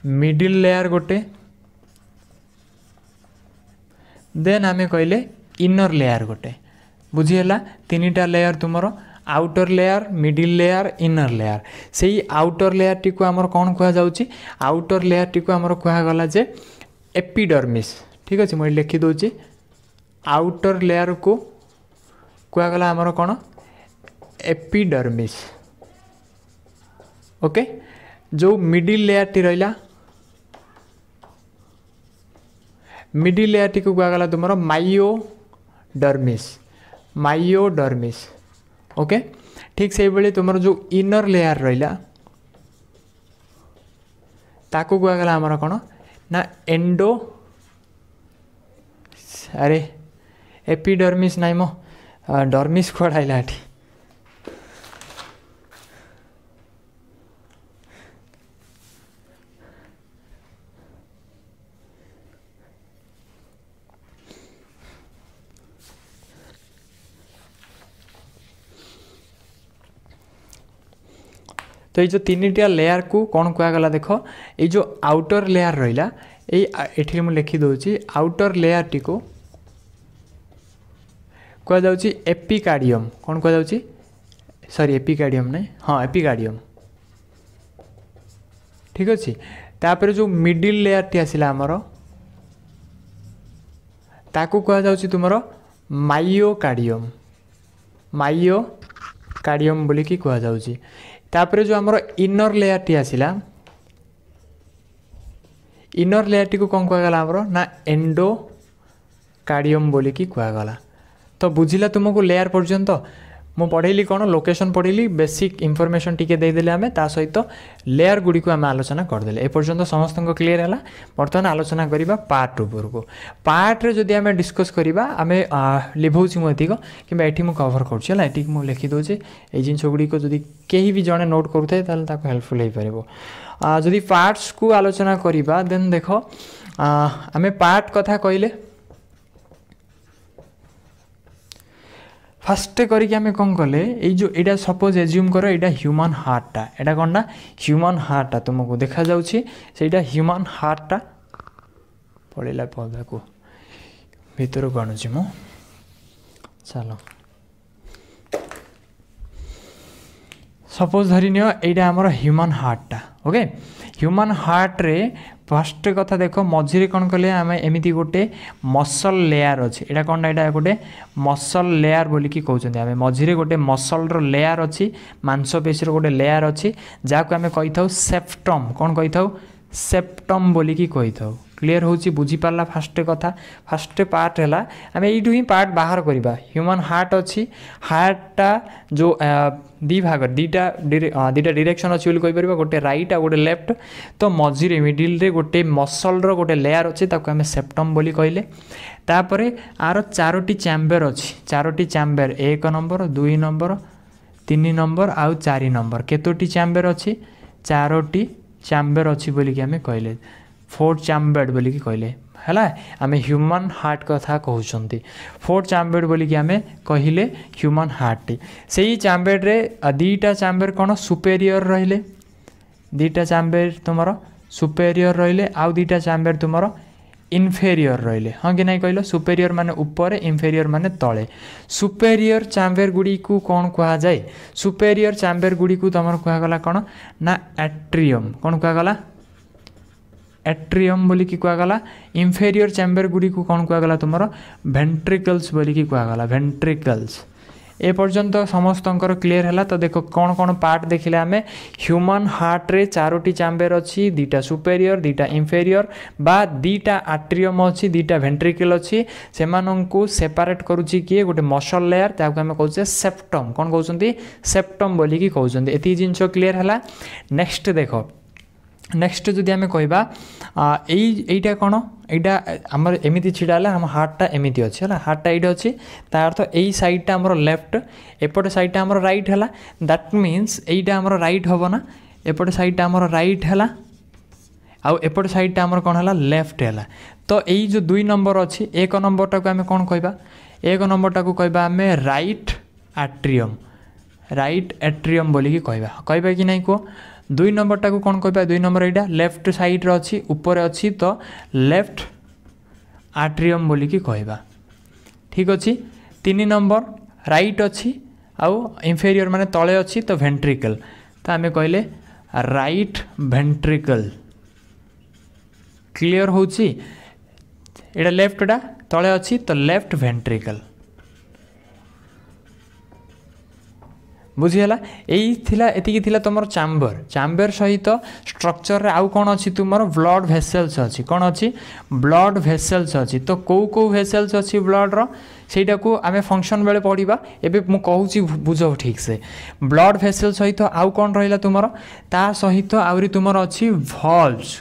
मिडिल लेयर गोटे देन आमे कहले इनर लेयर गोटे बुझीला तीनटा लेयर तुमर outer layer middle layer inner layer से आउटर लेयर टी को आमर कौन कह जाउछि आउटर लेयर टी को आमर कह गला जे एपिडर्मिस ठीक अच्छे मुझे लिखि दूसरी आउटर लेयर को कहगला आमर कौन एपिडर्मिस ओके। जो मिडिल लेयर टी रहा मिडिल लेयर टी को कहगला तुम मायोडर्मिस ओके। ठीक से भाई तुम जो इनर लेयर रहा ताको कहगला आमर कौन ना अरे एपिडर्मिस नाइ मो डर्मिस कुआड आइला एठी तो ये जो तीन लेयर को कौन कहगला देख ये जो आउटर लेयर रहा ये मुझे लिखी दूसरी आउटर लेयर टी को कह एपिकार्डियम कौन कह सॉरी एपिकार्डियम नहीं हाँ एपिकार्डियम ठीक अच्छे तापर जो मिडिल लेयर टी आसला आमर ताकू कह तुमर मायोकार्डियम मायोकार्डियम बोली कि कह जाउची तापर जो आमर इनर लेयर टी आसला इनर लेयर टी को कौन कहगला आमर ना एंडोकार्डियम बोली कि कहगला तो बुझिला तुमको लेयर पर्यंत मु पढ़ेली कौन लोकेशन पढ़ेली बेसिक इनफॉरमेशन टिके देदेले आमे ता सहित लेयर गुडी को आमे आलोचना करदेले ए पर्यंत समस्त क्लियर है बर्तमान आलोचना करिबा पार्ट ऊपर को पार्ट रे जदि आमे डिस्कस करिबा आमे लिभौछि मु एतिक किबा एठी मु कवर करछि हला एठी मु लिखि दोछि ए जिंस गुडी को जदि केही भी जणे नोट करूथे ताले ताको हेल्पफुल हे परबो जदि पार्ट्स को आलोचना करिबा देन देखो आमे पार्ट कथा कइले फास्ट करिक आमे कौन कले ये जो एटा सपोज एज्यूम करो एटा ह्यूमन हार्टा एटा कौन ना ह्यूमन हार्टा तुमको देखा जाउछि सेटा ह्यूमन हार्टा पड़ेला पौधा को भीतर गणुछि मु चलो सपोज धरी नियो एटा हमर ह्यूमन हार्टा ओके ह्यूमन हार्ट रे फर्स्ट कथा देखो मझिरे कौन कले आम एमती गोटे मसल लेयर अच्छे यहाँ कौन यहाँ गोटे मसल लेयर बोलिकी कहते हैं मझिरे गोटे मसल लेयर अच्छी मांसपेशी गोटे लेयर अच्छी जहाँ आम कही था सेप्टम कौन कही था सेप्टम बोलिकी कही था क्लीयर होची बुझी पारला फास्ट कथा फास्ट पार्ट है आम यू ही पार्ट बाहर करवा ह्यूमन हार्ट अच्छी हार्टा जो दी भाग दीटा डायरेक्शन अच्छी कहीपर गोटे राइट आ गोटे लेफ्ट तो मझिरे मिडिल रे गोटे मसल गोटे लेयर अच्छे ताको आम सेप्टम बोली कहले तापर आर चारोटी चैम्बर अच्छी Charoti chamber 1 number 2 number 3 number आउ 4 नंबर केतोटी चैम्बर अच्छी चारोटी चैम्बर अच्छी बोलिकी आम कहले 4 चैम्बर बोलिकी कहले है आम ह्यूमन हार्ट कथा कहते 4 चैम्बर बोलिकी आम कहले ह्यूमन हार्ट से ही चैम्बर रे दीटा चैम्बर कौन सुपेरियर रहिले दीटा चैम्बर तुमर सुपेरियर रहिले आउ दीटा चैम्बर तुमर इनफेरियर रहिले हाँ कि नहीं कहल सुपेरियर माने ऊपर इनफेरियर माने तले सुपेरियर चैम्बर गुड़ी को कौन कहा जाए सुपेरियर चैम्बर गुड़ी को तुम कहगला कौन ना एट्रियम कौन कहगला एट्रियम बोली कि कहगला इनफेरियर चैम्बर गुड़ी को कौन कहगला तुमर वेंट्रिकल्स बोली कि कहगला वेंट्रिकल्स ए पर्यंत समस्त क्लीयर है तो देखो कौन कौन पार्ट देखिले आमे ह्यूमन हार्ट रे चारोटी चैम्बर अच्छी दीटा सुपेरियर दीटा इनफेरियर बा दीटा आट्रियम अच्छी दीटा वेंट्रिकल अच्छी से सेपारेट करुच्ची किए गोटे मसल लेयर ताको आमे कहउछे सेप्टम कौन कहउछंती सेप्टम बोली कि कहउछंती एती जिंस क्लीयर है नेक्स्ट देखो नेक्स्ट जदि आम कहवा यहीटा कौन यहाँ आमर एमती छिड़ा है आम हार्टा एमती अच्छे है हार्टा ये अच्छी तार अर्थ यही सैडटा आमर लेफ्ट एपटे सैडटा आमर राइट है दैट मीन्स यहीटा आमर राइट हम ना एपटे सैडटा आमर राइट है आउ एपटे सैडटा आमर कौन है लेफ्ट है तो यही जो 2 नंबर अच्छी 1 नंबरटा को आम कौन कहवा 1 नंबरटा को कहवा आम राइट एट्रियम बोलिकी कहवा कि नहीं कह 2 नंबरटा को कौन कहवा 2 नंबर यहाँ लेफ्ट साइड रे अच्छी ऊपर अच्छी तो लेफ्ट आट्रियम बोलिकी कहवा ठीक अच्छी 3 नंबर राइट अच्छी आउ इनफेरियर माने तले अच्छी तो वेंट्रिकल तो आम कहले राइट वेंट्रिकल क्लीयर होची एटा लेफ्टटा तले अच्छी तो लेफ्ट वेंट्रिकल बुझीगला यही थिला एतिकी थिला तुमर चैम्बर सहित स्ट्रक्चर रे आउ कौन अच्छी तुमर ब्लड भेसल्स अच्छी कौन अच्छी ब्लड भेसल्स अच्छी तो कौ भेसल्स अच्छी ब्लड रो सेटा को आमे फंक्शन बेले पढ़िबा एबे मु कहूची बुझो ठीक से ब्लड भेसल सहित आउ कौन रहिला तुमर ता सहित आउरी तुमर अच्छी वॉल्व्स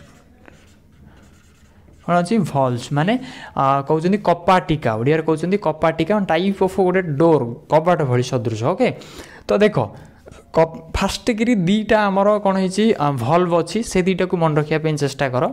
कौन अच्छी भल्स माने कहते कपाटिका ओडिया कहते कपाटिका टाइप ऑफ गोटे डोर कबाट भली सदृश ओके तो देख फास्ट करी दीटा आमर कौन है भल्व अच्छी से दीटा को मन रखा चेष्टा कर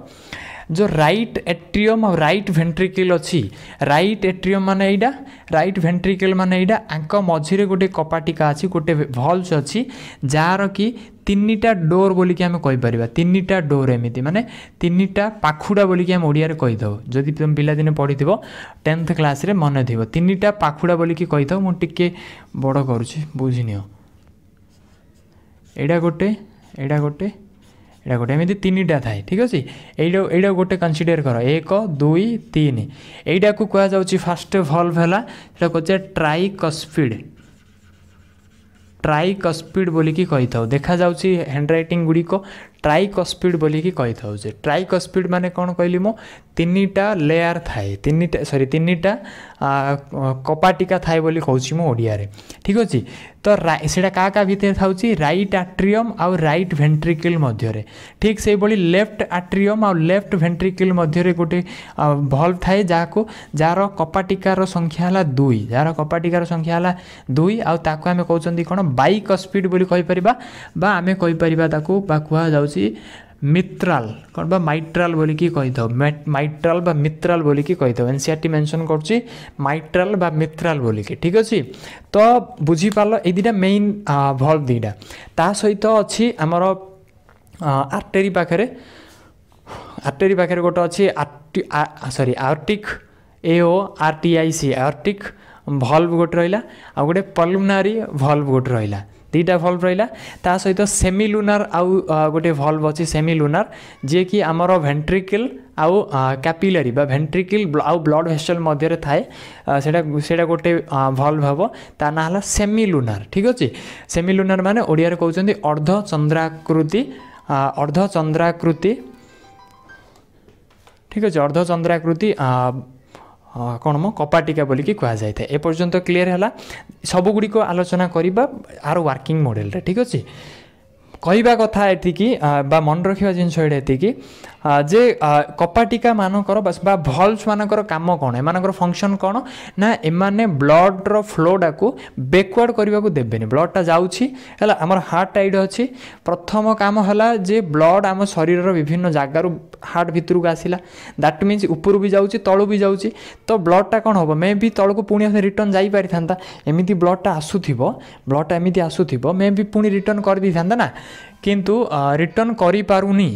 जो राइट एट्रियम और राइट वेंट्रिकल अच्छी राइट एट्रियम माने एटा राइट वेंट्रिकल माने एटा आंक मझिरे गोटे कपाटिका अच्छी गोटे भल्स अच्छी जार कि तीनिटा डोर बोलिकी आम कहीपर तीनिटा डोर एमती माने तीनिटा पाखुड़ा बोलिकी आम ओडिया कहीदे जदि तुम पिलादिने पढ़ी 10th क्लास रे मन थी तीनिटा पाखुड़ा बोलिकी कहीदे मुझे बड़ करुँच बुझिनियो एटा गोटे एटा गोटे एटा गोटे एमती तीनिटा थाए ठीक अच्छे एटा गोटे कनसीडर कर 1 2 3 एटा को कह जाउची फास्ट भल्व है कहते ट्राइकस्पिड बोलिकी कही था देखा जाउची हैंडराइटिंग गुड़ी को ट्राइकस्पिड बोलिकी कही था ट्राइकस्पिड माने कौन कहली मो तीनिटा लेयर थाए तीनिटा कपाटिका थाए बोली कहूँ मो ओडिया रे ठीक अच्छे तो सेटा का भितर थाउची राइट एट्रियम आउ राइट वेंट्रिकल मध्य ठीक से बड़ी लेफ्ट एट्रियम आउ लेफ्ट वेंट्रिकल मध्य गोटे भल्व थाए जाको जार कपाटिकार संख्या है 2 जार कपाटिकार संख्या है 2 आउ ताको आमे कहउचंदी कोन बाइकस्पिड बोली कहि परिबा बा आमे कहि परिबा ताको बा कुआ जाउची मित्राल कौन बा माइट्राल बोलिकी कही था माइट्राल बा मित्राल बोलिकी कही था एनसीईआरटी मेंशन करछि माइट्राल बा मित्राल बोलिकी ठीक अच्छे तो बुझी पार्ल ए दुटा मेन भल्व दुटा ता सहित अच्छी आमर आर्टेरी पाखरे गोटे अच्छी sorry aortic AO RTIC aortic valve गोटे रहिला आ गोटे पल्मोनारी भल्व गोटे रहिला दीटा भल्व रहिला ता सहित सेमिलुनार आउ गोटे भल्व अच्छी सेमिलुनार जे कि आमर वेंट्रिकल आउ कैपिलरी बा वेंट्रिकल आउ ब्लड वेसल मध्य थाए सेटा गोटे भल्व हम ता ना हला सेमिलुनार ठीक अच्छे सेमिलुनार माने ओडिया रे कहउचंदी अर्धचंद्राकृति ठीक अच्छे अर्धचंद्राकृति कौन मो कपाटिका बोलिकी कह जाए ए पर्यंत क्लीयर है सबुगुड़ी को आलोचना करवा आर वर्किंग मॉडल रे ठीक अच्छे कहवा कथा एतिकी बा मन रखा जिनस एतिकी जे कपाटिका मानकर बस बा भल्व्स मानकर काम कौन एमानकर फंक्शन कौन ना एमाने ब्लड रो फ्लोटा को बैकवर्ड करने को देबेनी ब्लडटा जाउछि हला हमर हार्ट टाइड अछि प्रथम काम हला जे ब्लड आम शरीर रो विभिन्न जगार हार्ट भितर को आसिला दैट मीन्स ऊपर भी जाउछि तळु भी जाउछि तो ब्लडटा कौन हम मे भी तळ को पुणी रिटर्न जाई पारि थांता एमिति ब्लडटा आसुथिबो ब्लडटा एमिति आसुथिबो मे भी पुणी रिटर्न कर दी थांता ना किंतु रिटर्न करि पारुनी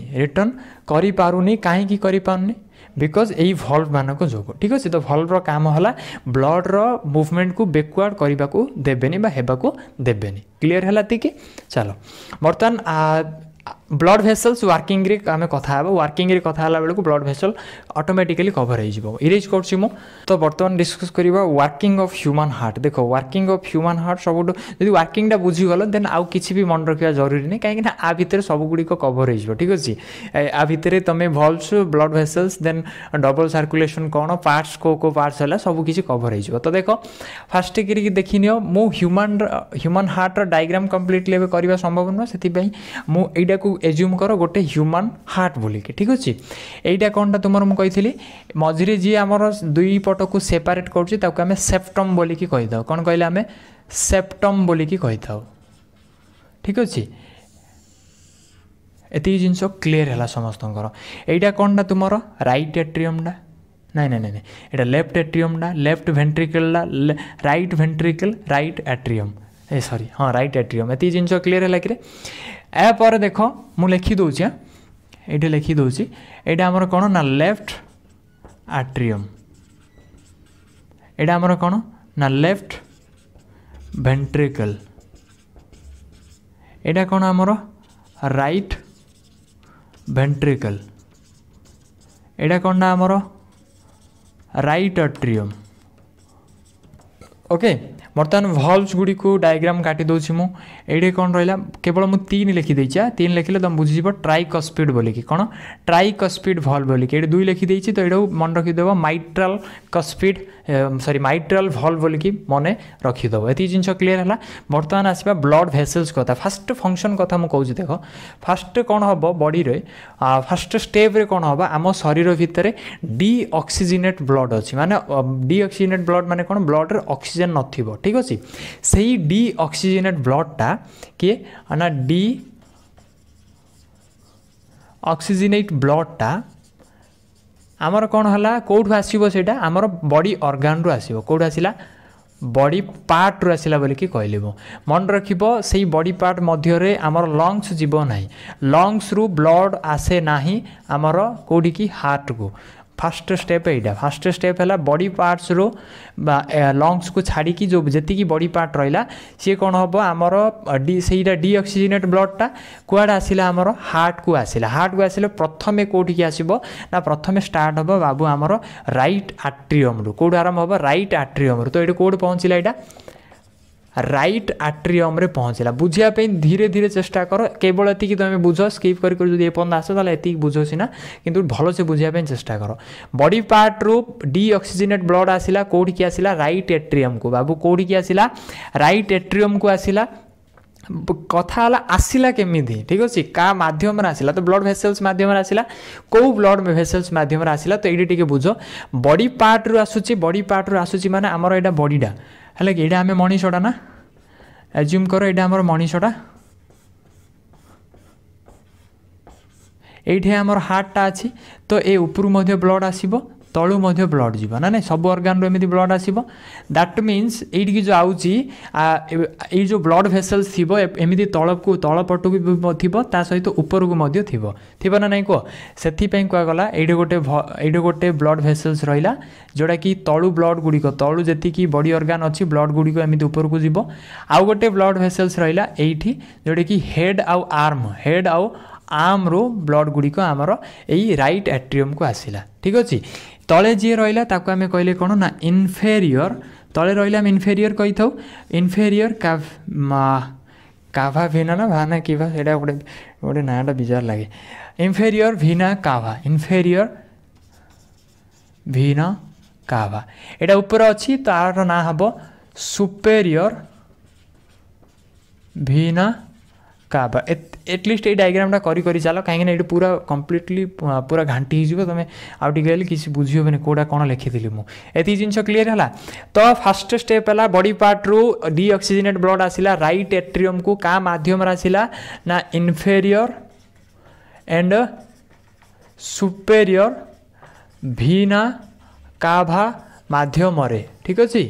कहीं करि पारुनी बिकज यही भल्व मानक जोग ठीक अच्छे तो भल्व रो काम हला ब्लड रो मूवमेंट को बैकवर्ड करने को देबेनी बा हेबा को देबेनी क्लियर है कि चलो बर्तमान ब्लड भेसल्स वर्किंग रे आमे कथा हबो वर्किंग रे कथा हला बेलको ब्लड भेसल ऑटोमेटिकली कवर हो जिवो इरेज करछि मो तो बर्तमान डिस्कस करिबा वर्किंग ऑफ ह्यूमन हार्ट देखो वर्किंग ऑफ ह्यूमन हार्ट सबुठ यदि वर्किंग टा बुझी गलो देन आउ किछि भी मन रखिया जरूरी नै काहे कि ना आ भितर सब गुडी को कवर हो जिवो ठीक अछि आ भितर तमे valves blood vessels then double circulation कोन पार्ट्स को पार्ट्स हला सब किछि कवर हो जिवो तो देखो फास्ट करी देखिनियो मो ह्यूमन हार्ट रो डायग्राम कंप्लीटली एबे करबा संभव न सेति पई मो एडा को एज्यूम कर गोटे ह्यूमन हार्ट बोलिकी ठीक अच्छे यहीटा कौनटा तुम मुझे मझे जी आमर दुई पट को सेपरेट कर सेप्टम बोलिकी कहीदा कौन कहले आम सेप्टम बोलिकी कही था ठीक अच्छे एति जिनस क्लीयर है समस्त यहीटा कौनटा तुम राइट एट्रियमटा नहीं नहीं नहीं यहाँ लेफ्ट एट्रियमटा लेफ्ट वेंट्रिकलटा right ventricle right atrium uh sorry हाँ राइट एट्रियम एति जिनस क्लीयर है कि यापर देख मु लिखिदे ये लिखिदे यहाँ आमर कौन ना लेफ्ट एट्रियम यहाँ आमर कौन ना लेफ्ट वेंट्रिकल यहाँ कौन आमर राइट वेंट्रिकल यहाँ कौन ना आमर राइट एट्रियम ओके बर्तमान भल्व्स गुड़ी को डायग्राम काटी दूसरी मुझे कौन रहा केवल मुझे 3 लिखिदे 3 लिखिले तुम बुझीज ट्राइकस्पिड बोलिकी कौन ट्राइकस्पिड भल्व बोलिकी ये 2 लिखिदे तो ये मन रखिदेव माइट्राल कस्पिड सॉरी माइट्राल भल्व बोलिकी मन रखिदेव ये जिन क्लीयर है। बर्तमान आसवा ब्लड भेसल्स कथा फास्ट फंक्शन कथा मुझे कहूँ देख फास्ट कौन हम बॉडी रे फास्ट स्टेप रे कौन हम आम शरीर भितर डीऑक्सीजनेट ब्लड अच्छी माने डीऑक्सीजनेट ब्लड माने कौन ब्लड रे ऑक्सीजन नथिबो ठीक अच्छे से डीऑक्सीजनेट ब्लडटा किए ना डी ऑक्सीजनेट ब्लडटा आमर कौन है कौटू आसो से आमर बॉडी ऑर्गन रु आसो कौट आसला बॉडी पार्ट रु आसला बोलिकी कहली मु मन रखिबो सेही बॉडी पार्ट मध्य आमर लंग्स जीव ना लंग्स रु ब्लड आसे नाही आमर कोडी की हार्ट को फास्ट स्टेप एटा फास्ट स्टेप है बॉडी पार्ट्स रो लंग्स को छाड़ी की जो जी बॉडी पार्ट रहा सी कौन हम आमर से डीऑक्सीजनेट ब्लडटा कुआड़े आसला आमर हार्ट को आसला प्रथम कौटिकी आसो ना प्रथम स्टार्ट हम बाबू आमर राइट आट्रियम रु कौट आरंभ हम राइट आट्रियम रु तो ये कौट पहुँचला यहाँ राइट आट्रियम रे पहुँचला बुझापी धीरे धीरे चेष्टा कर केवल ये तुम बुझ स्किप करपन आस ये बुझ सीना कि भल से बुझापी चेष्टा कर बॉडी पार्ट रू डीऑक्सीजनेट ब्लड आसला कौटिकी आसला राइट एट्रियम को बाबू कौटिकी आसला राइट एट्रियम को आसला कथा आसला केमी ठीक अच्छे क्या मध्यम आसला तो ब्लड भेसल्स मध्यम आसला कौ ब्लड भेसल्स मध्यम आसला तो ये टे बुझ बॉडी पार्ट रू आसूची बॉडी पार्ट रू आसूची माने आमर एटा बॉडीटा है कि आम मनीषटा ना एज्यूम कर ये आम मनीषटा ये आमर हार्टा अच्छी तो ये ऊपर ब्लड आसो तलू ब्लड जीव ना नहीं सब अर्गान एमती ब्लड आसो दैट मीन्स ये जो आउची ये जो ब्लड भेसल्स थी एमती तल को तल पटू भी थी सहित ऊपर को थी ना नहीं कह से कहगला ये गोटे ब्लड भेसल्स रहा जोटा कि तलू ब्लड गुड़िक तलू जी बॉडी अर्गान अच्छी ब्लड गुड़िक एमती ऊपर को जीव आउ गोटे ब्लड भेसल्स रहा ये जोटा कि हेड आउ आर्म रो ब्लड गुड़िक आमर यही राइट एट्रियम को आसला ठीक अच्छे तले जी रहा आम कहले कौन ना इनफेरियर तले रहा इनफेरियर कही था इनफेरियर काभा भेना ना भाना कि गोटे गोटे नाटा बिजार लगे इनफेरियर भीना काभा इनफेरियर भीना काभा एटा ऊपर अच्छी तार ना हम सुपेरियर भीना काभा एटलिस्ट ये डायग्रामटा करी चल कहीं पूरा कम्प्लीटली पूरा घाटी हो तुम आउ टे किसी बुझे कौटा कौन लिखी मुझे जिन क्लीयर है तो फास्ट स्टेप है बॉडी पार्ट रू डीऑक्सीजनेट ब्लड आसला राइट एट्रियम को क्या माध्यम आसला ना इनफेरियर एंड सुपेरियर भीना काभा माध्यम ठीक अच्छे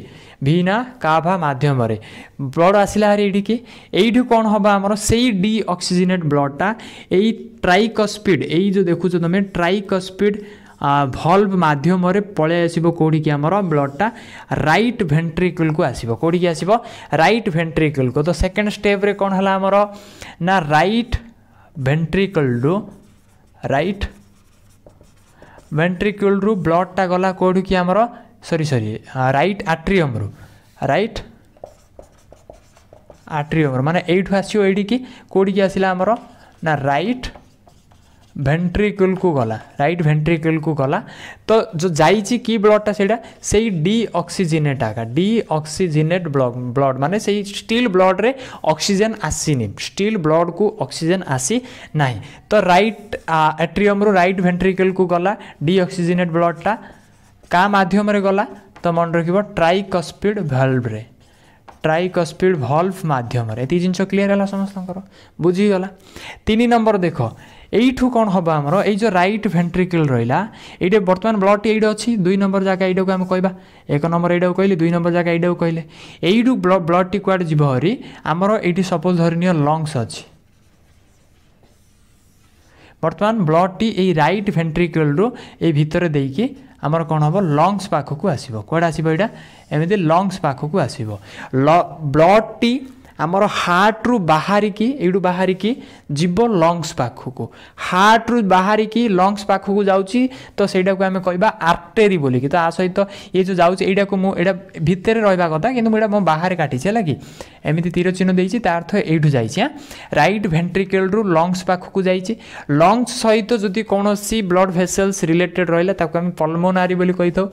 भीना काभा माध्यम ब्लड आसला ये यू कौन हम आमर से डीऑक्सीजनेट ब्लडटा यही ट्राइकस्पिड यही जो देखुच तुम ट्राइकस्पिड भल्व माध्यम पलि आसो कौटिकी आमर ब्लडटा राइट भेंट्रिकल को आसो कौटिकी आसो राइट भेंट्रिकल को तो सेकेंड स्टेप रे कौन है आमर ना राइट भेंट्रिकल रु ब्लडटा गला कौटिकी आमर सॉरी राइट आट्रियम माने एठू आसो ये कौटिकी आसला आमर ना राइट भेंट्रिकल को गला तो जो जाइए कि ब्लडटा से डीऑक्सीजनेट आका डीऑक्सीजनेट ब्लड माने से स्टिल ब्लड रे ऑक्सीजन आसीनी स्टिल ब्लड को ऑक्सीजन आसी नहीं तो राइट एट्रियम रो राइट भेंट्रिकल को गला डीऑक्सीजनेट ब्लडटा का माध्यम रे गला तो मन रखिबो ट्राइकस्पिड भाल्व रे ट्राइकस्पिड भाल्व माध्यम रे जिन क्लीयर है समस्त बुझीगला 3 नंबर देख यू कौन हम आमर ये जो राइट भेंट्रिकल रहा ये बर्तमान ब्लड ये अच्छी 2 नंबर जगह यहाँ को आम कह 1 नंबर यहाँ कहले 2 नंबर जगह यहाँ कहले यू ब्लड टी कुआड़े जीव हरी आमर ये सपोज धरनीय लंग्स अच्छी बर्तमान ब्लड टी ये राइट भेंट्रिकल रू ये भितर देकी आमर कौन हम लंग्स पाखक आसो कौड़ा आसो यहाँ एमती लंग्स पाखक आसो ब्लड टी आमर हार्ट रु बाहरी की एडू बाहरी की जीव लंग्स पाखक हार्ट रु बाहरी की लंग्स पाखक जाउची तो सेटा को आमे कहबा आर्टेरी बोली कि तो आ सहित ये जो जाउची एडा को मु एडा भितर रहबा कथा किंतु एडा मो बाहर काटी छै लागी एमिति तीर चिन्ह देइची ता अर्थ एठु जाइछि राइट वेंट्रिकल रु लंग्स पाखक जाइछि लंग्स सहित जदि कोनोसी ब्लड वेसल्स रिलेटेड रहला ताको आमे पल्मोनारी बोली कहिथौ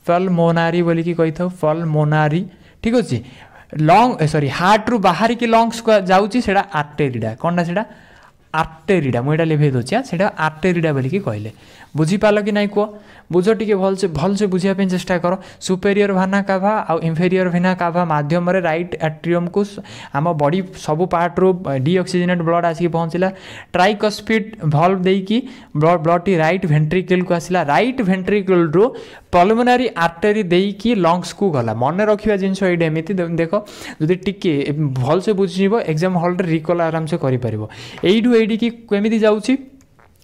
पल्मोनारी बोली कि कहिथौ पल्मोनारी ठीक अछि लंग सॉरी हार्ट रु बाहर की लंग्स को जाउची सेडा आर्टेरीडा कोनडा सेडा आर्टेरीडा मुझे लिखे दूसरी से आर्टेरीडा बोलिकी कहले बुझीपाल कि नाई कह बुझ टे भलसे बुझापी चेष्टा कर सुपेरियर वेना काभा आउ इनफेरियर वेना काभा माध्यम राइट एट्रियम को आम बॉडी सबू पार्ट रू डीऑक्सीजनेट ब्लड आसिक पहुँचला ट्राइकस्पिड भल्व देकी ब्लड टी राइट वेंट्रिकल को आसला राइट वेंट्रिकल रू पल्मोनारी आर्टेरी देकी लंग्स को गला मन रखा जिनस ये एमती देख जदि टिके भलसे बुझीज एग्जाम हॉल रिकल आराम से करूँ एडिकी केमिति जाउची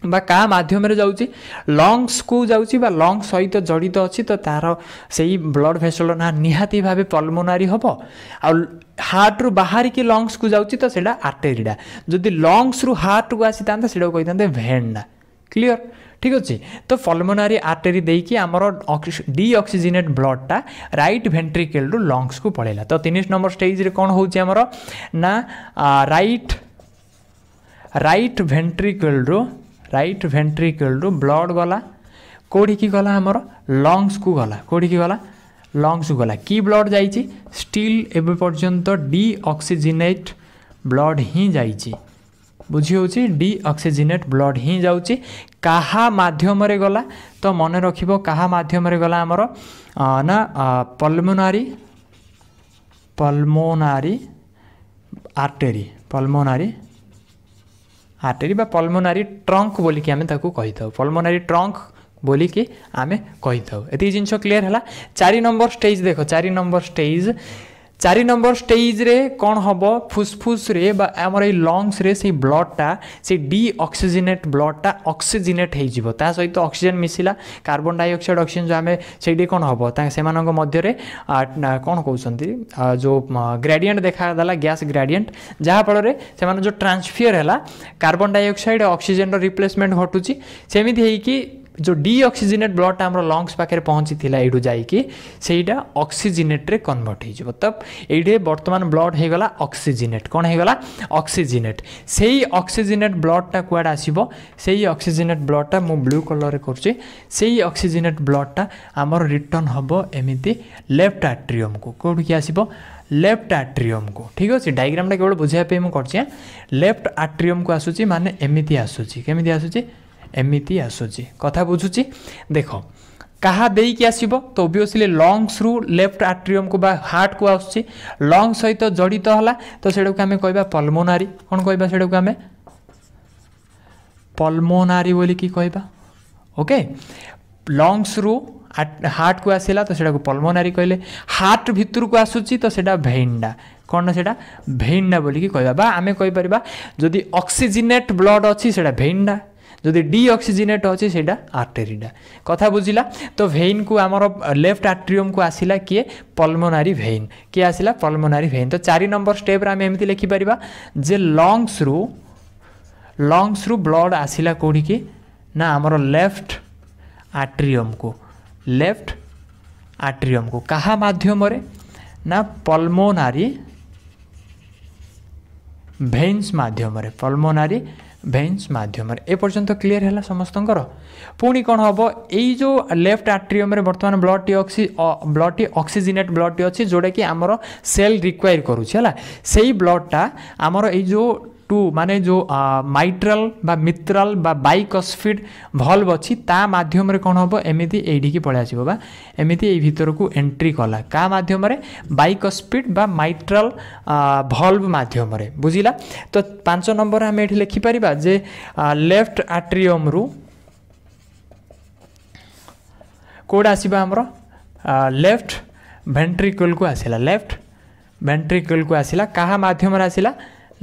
बा का माध्यम रे जाउची लंग्स को जाउची बा लंग्स सहित जड़ित अच्छी तो तार सेही ब्लड भेसल ना निहाती भावे पल्मोनारी हबो आ हार्ट रु बाहर की लंग्स को जाउची तो सेडा आर्टेरीडा जदि लंग्स रु हार्ट को आसी तांता सेडा कहि तांते भेनडा क्लियर ठीक अच्छे तो पल्मोनारी आर्टेरी देकी आमर डीऑक्सीजनेट ब्लडटा राइट वेंट्रिकल रु लंग्स को पळेला तो 3 नंबर स्टेज रे कोन होउची आमर ना राइट वेंट्रिकल रु ब्लड गला कोड़ी की गला हमर लंग्स को गला कोड़ी की गला लंग्स को गला की ब्लड जाइछि स्टिल एबे पर्यंत डीऑक्सीजनेट ब्लड ही जाइछि बुझी होछि डीऑक्सीजनेट ब्लड ही जाउछि काहा माध्यम रे गला तो मन रखिबो काहा माध्यम रे गला हमर ना पल्मोनारी आर्टेरी बा पल्मोनारी ट्रंक बोली कि आमे ताकू कहि थाउ पल्मोनारी ट्रंक बोली कि आमे कहि थाउ एति जिंस क्लियर हला 4 नंबर स्टेज देखो 4 नंबर स्टेज रे कौन हम फुसफुस रे बा हमर ए लंग्स रे से ब्लडटा से डीऑक्सीजनेट ब्लडटा ऑक्सीजनेट हे जिवो ता सहित ऑक्सीजन मिसिला कार्बन डाइऑक्साइड ऑक्सीजन जो आमे सेडी कोन हबो ता से मानक मध्य रे कोन कहउसंती जो ग्रेडिएंट देखा दला गैस ग्रेडिएंट जहा फल रे से मान जो ट्रांसफर हैला कार्बन डाइऑक्साइड ऑक्सीजन रो रिप्लेसमेंट घटुची सेमिति हेई कि जो डीऑक्सीजनेट ब्लडटा हमर लंग्स पाखे पहुँची थिला एडू जाइकी सेटा ऑक्सीजनेट रे कन्वर्ट हे जिवो तब एडे वर्तमान ब्लड हे गला ऑक्सीजनेट कोन हे गला ऑक्सीजनेट सेही ऑक्सीजनेट ब्लडटा कुआड आसीबो सेही ऑक्सीजनेट ब्लडटा मु ब्लू कलर रे करछि सेही ऑक्सीजनेट ब्लडटा हमर रिटर्न हबो एमिति लेफ्ट एट्रियम को कोड की आसीबो लेफ्ट एट्रियम को ठीक अछि डायग्रामटा केवल बुझाय पे मु करछि लेफ्ट एट्रियम को आसुची माने एमिति आसुची केमिति आसुची एमिति आसुची कथा बुझुची देखो कहा देई कि आसीबो तो ऑब्वियसली लंग्स रु लेफ्ट एट्रियम को बा हार्ट को आसुची लंग्स सहित जड़ित हला तो सेडा को हमें कहबा पल्मोनारी कोन कहबा सेडा को हमें पल्मोनारी बोली कि कहबा ओके लंग्स रु हार्ट को आसिला तो सेडा को पल्मोनारी कहले हार्ट भितर को आसुची तो सेडा भेंडा कौन सेटा भेंडा बोली कि कहबा बा आमे कहि परिबा जदी ऑक्सीजनेट ब्लड अछि सेडा भेंडा जदि डीऑक्सीजनेट अच्छे सेटा आर्टेरीडा कथा बुझिला तो भेन को आमर लेफ्ट एट्रियम को आसिला किए पल्मोनारी भेन किए आसिला पल्मोनारी भेन तो 4 नंबर स्टेप रे आमे एमिति लिखि परिबा जे लंग्स रु ब्लड आसिला कोडी की ना आमर लेफ्ट एट्रियम को कहा माध्यम रे ना पल्मोनारी भेन्स माध्यम रे पल्मोनारी भेन्स माध्यम ए पर्यंत क्लियर है समस्तंकर पुणी कौन हम यही जो लेफ्ट एट्रियम रे वर्तमान blood T oxygenate blood T अच्छी जोटा कि आमर सेल रिक्वायर करुच्छे से ब्लडटा आमर यही जो टू माने जो माइट्रल बा मित्रल बा बाइकस्फिड भल्व अच्छी ता माध्यम रे कौन हम एमिति एठी की पळे आसीबो बा एमिति ए भीतर को एंट्री कला का माध्यम रे बाइकस्फिड बा माइट्रल भल्व माध्यम रे बुझिला तो 5 नंबर हम एठी लिखि परिबा जे लेफ्ट एट्रियम रु कोड आसीबा हमरो लेफ्ट वेंट्रिकल को आसिला लेफ्ट वेंट्रिकल को आसिला कहा माध्यम रे आसिला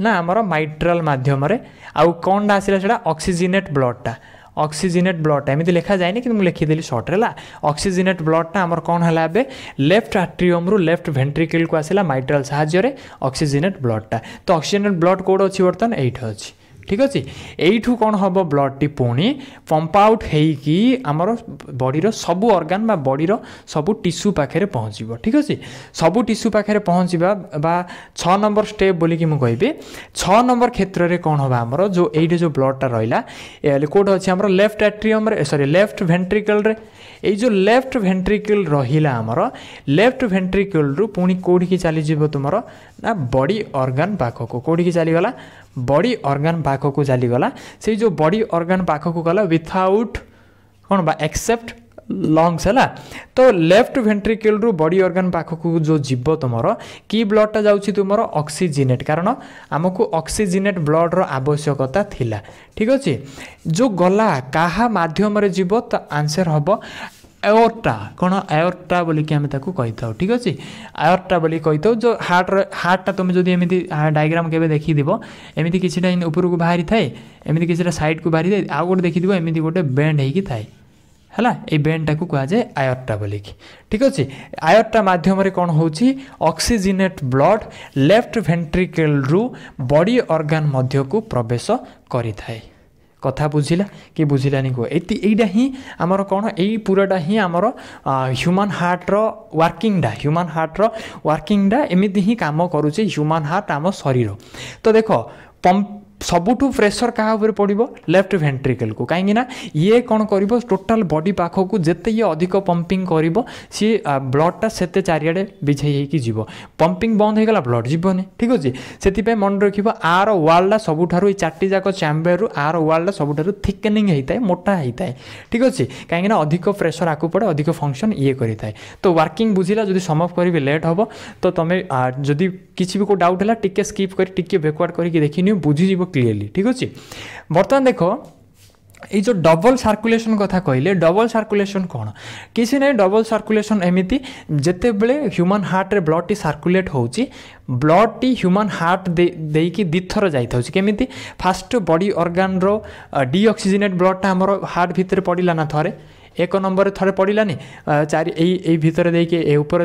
ना आमर माइट्रल माध्यम रे आउ कौन आसिला सेटा ऑक्सीजनेट ब्लडटा ऑक्सीजनेट ब्लडटा एमती लिखा जाए कि मुझे लिखिदेली सर्ट है ऑक्सीजनेट ब्लडटा आमर कौन है लेफ्ट आट्रियम रु लेफ्ट वेंट्रिकल को आसला माइट्राल साहाय्य ऑक्सीजनेट ब्लडटा तो ऑक्सीजनेट ब्लड कोड अच्छी बर्तमान एट अच्छी ठीक अच्छे यू कौन हम ब्लड टी पुणी पंप आउट होगी आमर बॉडीर सबू ऑर्गन बा बॉडीर सबू टिश्यू पाखे पहुँचब ठीक अच्छे सबू टिश्यू पाखे पहुँचवा बा 6 नंबर स्टेप बोलिकी मुझे कहि 6 नंबर क्षेत्र में कौन हम आमर जो ये जो ब्लडटा रहा कौट अच्छे आमर left atrium sorry left ventricle रे ये जो लेफ्ट वेंट्रिकल रहिला आमर लेफ्ट वेंट्रिकल रु पुणी कौटी की चलीज तुम ना बॉडी ऑर्गन पाखक कौटी की चलीगला बॉडी ऑर्गन पाखक चलीगला से जो बॉडी ऑर्गन पाखक गला विथआउट कौन बा एक्सेप्ट लंग्स है तो लेफ्ट वेंट्रिकल रु बॉडी ऑर्गन पाखक जो जीव तुम कि ब्लडटा जाऊँगी तुम ऑक्सीजनेट कारण आमको ऑक्सीजनेट ब्लड रो आवश्यकता थिला ठीक अच्छे जो गला कहा माध्यम जीव तो आंसर हम एओर्टा कौन एओर्टा बोलिकी आम कही था ठीक अच्छे एओर्टा बोली कही था जो हार्टा तुम जो एमती डायग्राम के देखीद एमती किसी उपरको बाहरी थाए एमती किसी साइड को बाहरी थाए आउ गोटे देखीद एमती गोटे बेंड होगी थाए है ये बेंडटा को कहुए आयरटा बोलिकी ठीक अच्छे आयरटा मध्यम कौन हो ऑक्सीजनेट ब्लड लेफ्ट वेंट्रिकल रु बॉडी ऑर्गन मध्य को प्रवेश करि थाए कथा बुझिला कि बुझिलानी को एटा ही आमर कौन यही पूराटा ही आमर ह्यूमन हार्ट रो वर्किंग एमती ही काम करुचे ह्यूमन हार्ट आम शरीर तो देख पंप सबुठू प्रेसर क्या ऊपर पड़ो लेफ्ट वेंट्रिकल को कहीं ये कौन कर टोटाल बॉडी पाखक जिते ये अधिक पंपिंग कर सी ब्लडटा से चारिड़े बिछाई जीव पंपिंग बंद होगा ब्लड जीवन ठीक अच्छे से मन रख आर वालटा सबुठार चार्टी जाक चैम्बर रु आर वालटा सबुठार थिकनिंग होता है मोटा होता है ठीक अच्छे कहीं अधिक प्रेसर आकु पड़े अधिक फंक्शन ये करें तो वर्किंग बुझिला जब समअप करी लेट हम तो तुम्हें जदि किसी भी कोई डाउट है टिके स्किप कर टिके बैकवर्ड करके देखनी बुझीज क्लीयरली ठीक अच्छे बर्तमान देख ये जो डबल सर्कुलेशन कथा कहले डबल सर्कुलेशन कौन किसी ना डबल सर्कुलेशन एमती जिते बड़े ह्यूमन हार्ट रे ब्लड टी सर्कुलेट होची ब्लड टी ह्यूमन हार्ट देकी दिथर जाइथाउ केमिति फास्ट बॉडी ऑर्गन रो डीऑक्सीजनेट ब्लडटा हमर हार्ट भितर पड़िला ना थरे एक नंबर थरे पड़ानी चारि यही भितर देके ऊपर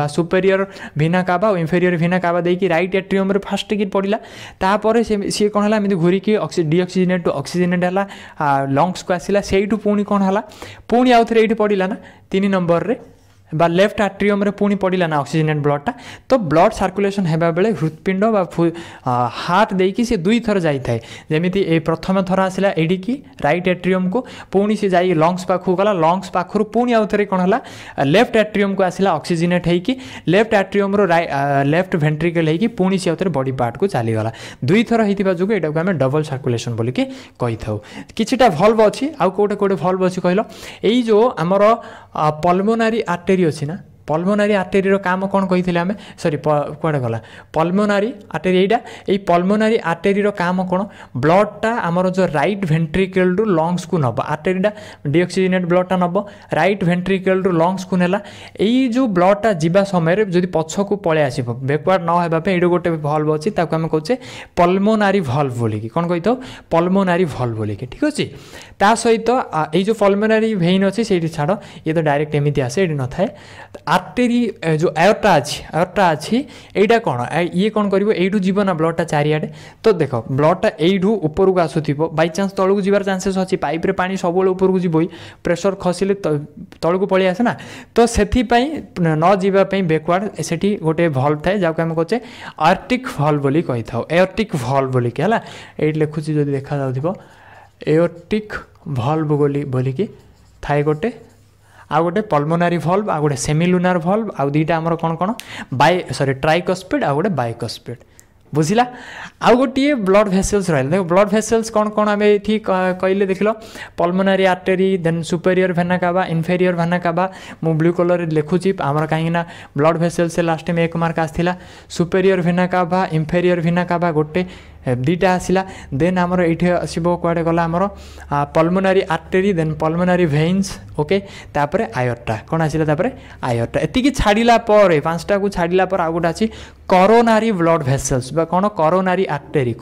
सुपेरियर भिना काबा और इनफेरियर भिना काबा देकी राइट एट्रियम रे फास्ट की पड़ा तापर सी कौन है घूरिकी डीऑक्सीजनेट टू ऑक्सीजनेट है लंग्स को आसला से पुणी कौन है पुणी आउ थे ये पड़ा ना 3 नंबर रे बा लेफ्ट आट्रियम रे पुणी पड़ा ना ऑक्सीजनेट ब्लडटा तो ब्लड सर्कुलेशन होगा बेले हृत्पिंड हार्ट देकी सी 2 थर जाए जमीती प्रथम थर आसला एडिकी राइट एट्रियम को पुणी सी जाई लंग्स पाखु गला लंग्स पाखु पुणी आउ थे कौन है लेफ्ट एट्रियम को आसला ऑक्सीजनेट होगी लेफ्ट एट्रियम रो लेफ्ट वेंट्रिकल होगी पुणी सी आउ थे बॉडी पार्ट को चलीगला 2 थर होता जो यहाँ आम डबल सर्कुलेशन बोलिकी कही था किछिटा भल्व अच्छी आउ कोटे कोटे भल्व अच्छी कहल यही जो आमर पल्मोनारी आर्टेरी अच्छी ना पल्मोनारी आर्टेरी काम कौन कही आम सॉरी कौटे गला पल्मोनारी आर्टेरी यहाँ ये पल्मोनारी आर्टेरी काम कौन ब्लडटा आमर जो राइट वेंट्रिकल रु लंग्स को नब आर्टेरीटा डीऑक्सीजनेट ब्लडटा नब राइट वेंट्रिकल रु लंग्स को नेला यही जो ब्लडटा जीवा समय जब पछ को पलि आसब बैकवर्ड न होगा ये गोटे भल्व अच्छी आम कहे पल्मोनारी भल्व बोलिकी कौन कही था पल्मोनारी भल्व बोलिकी ठीक अच्छे ता सहित ये जो पल्मोनारी वेन अच्छी से छाड़ ये तो डायरेक्ट एमती आसे ये न थाए आर्टेरी जो एयरटा अच्छी यहाँ कौन ये कौन कर यू जीव ना ब्लडटा चारिआडे तो देख ब्लडटा यू ऊपर को आसुव बाई चान्स तलू जीवार चान्सेस अच्छी पाइप रे पानी सब ऊपर को जीव प्रेसर खसिले तलू को पलि आसे ना तो से न जावाई बैकवर्ड से गोटे भल्व थाए जहाँ आम कहे आर्टिक भल्व बोली कही था एयरटिक भल्व बोलिकी है ये लिखुची जो देखा जाऊ एयरटिक भल्व बोलिकी थाए गोटे आ गोटे पल्मोनारी भल्व आ गोटे सेमिलुनार भल्व आ दुईटा आमर कौन कौन ट्राइकस्पिड आ गोटे बाइकस्पिड बुझिला आउ गोटे ब्लड भेसल्स रहा देख ब्लड भेसल्स कौन कौन आम ये कहले देख लो पल्मोनारी आर्टेरी देन सुपेरियर भेना काबा इनफेरियर भेना काबा मु ब्लू कलर लिखुची आमर कहीं ब्लड भेसल्स लास्ट में 1 मार्क आसला सुपेरियर भेना काबा इनफेरियर भेना काबा गोटे दुईटा आसला देन आमर ये आसो कड़े गला आमर पल्मोनारी आर्टेरी देन पल्मोनारी भेन्स ओके तापर आयरटा कौन आसला तापर आयरटा एति छाड़ा पर 5टा को छाड़ा पर आ गोटे अच्छी करोनारी ब्लड भेसल्स कौन करोनारी आर्टेरी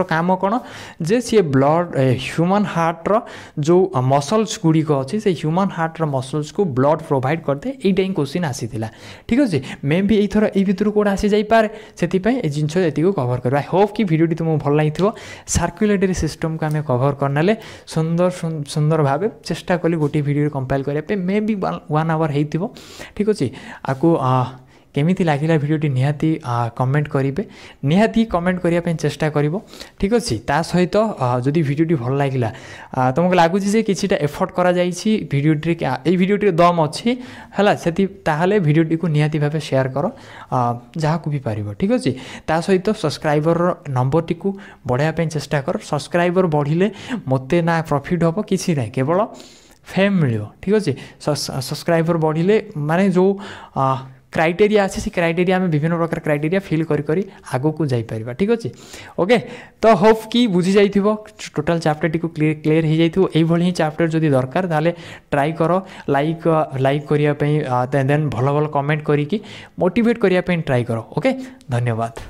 काम कौन जे सी ब्लड ह्यूमन हार्टर जो मसल्स गुड़िक अच्छे से ह्यूमन हार्टर मसल्स को ब्लड प्रोवाइड करते यहीटा ही क्वेश्चन आसीला ठीक अच्छे मे भी एथर ये भितर कौन आसी जापे से जिन ये कवर कर आई होप कि भिडियोटी तुमको भल लगी सर्कुलेटरी सिस्टम को आम कवर करने सुंदर सुंदर भाव चेष्टा कली गोटे भिडियो कंपाइल करने मे भी 1 आवर हो ठीक अच्छे आपको केमिति लागिला भिडियोटी निहाती कमेंट करेंगे निहाती कमेंट करने चेष्टा करिवो ठीक अच्छे ता सहित जदि भिडियोटी भल लागिला तुमको लगुच किछिटा एफर्ट करा जाइछि भिडियोटी ए भिडियोटी दम अच्छी है से भिडियोटी को निहाती भाव शेयर कर जहाँ को भी पारिबो ठीक अच्छे ता सहित सब्सक्राइबर नंबर टी को बढ़ाया चेष्टा कर सब्सक्राइबर बढ़िले मते ना प्रॉफिट हम किसी ना केवल फेम मिल ठीक अच्छे सब्सक्राइबर बढ़िले माने जो क्राइटेरिया अच्छे से क्राइटेरिया आम विभिन्न प्रकार क्राइटेरिया फिल करी आगो को जापर ठीक अच्छे ओके तो होप कि बुझी जाइए टोटाल चैप्टर टी क्लीयर हो जाइए ही चैप्टर जदि दरकार ताले ट्राई कर लाइक करने देन भल भल कमेंट करी मोटिवेट करने ट्राई कर ओके धन्यवाद।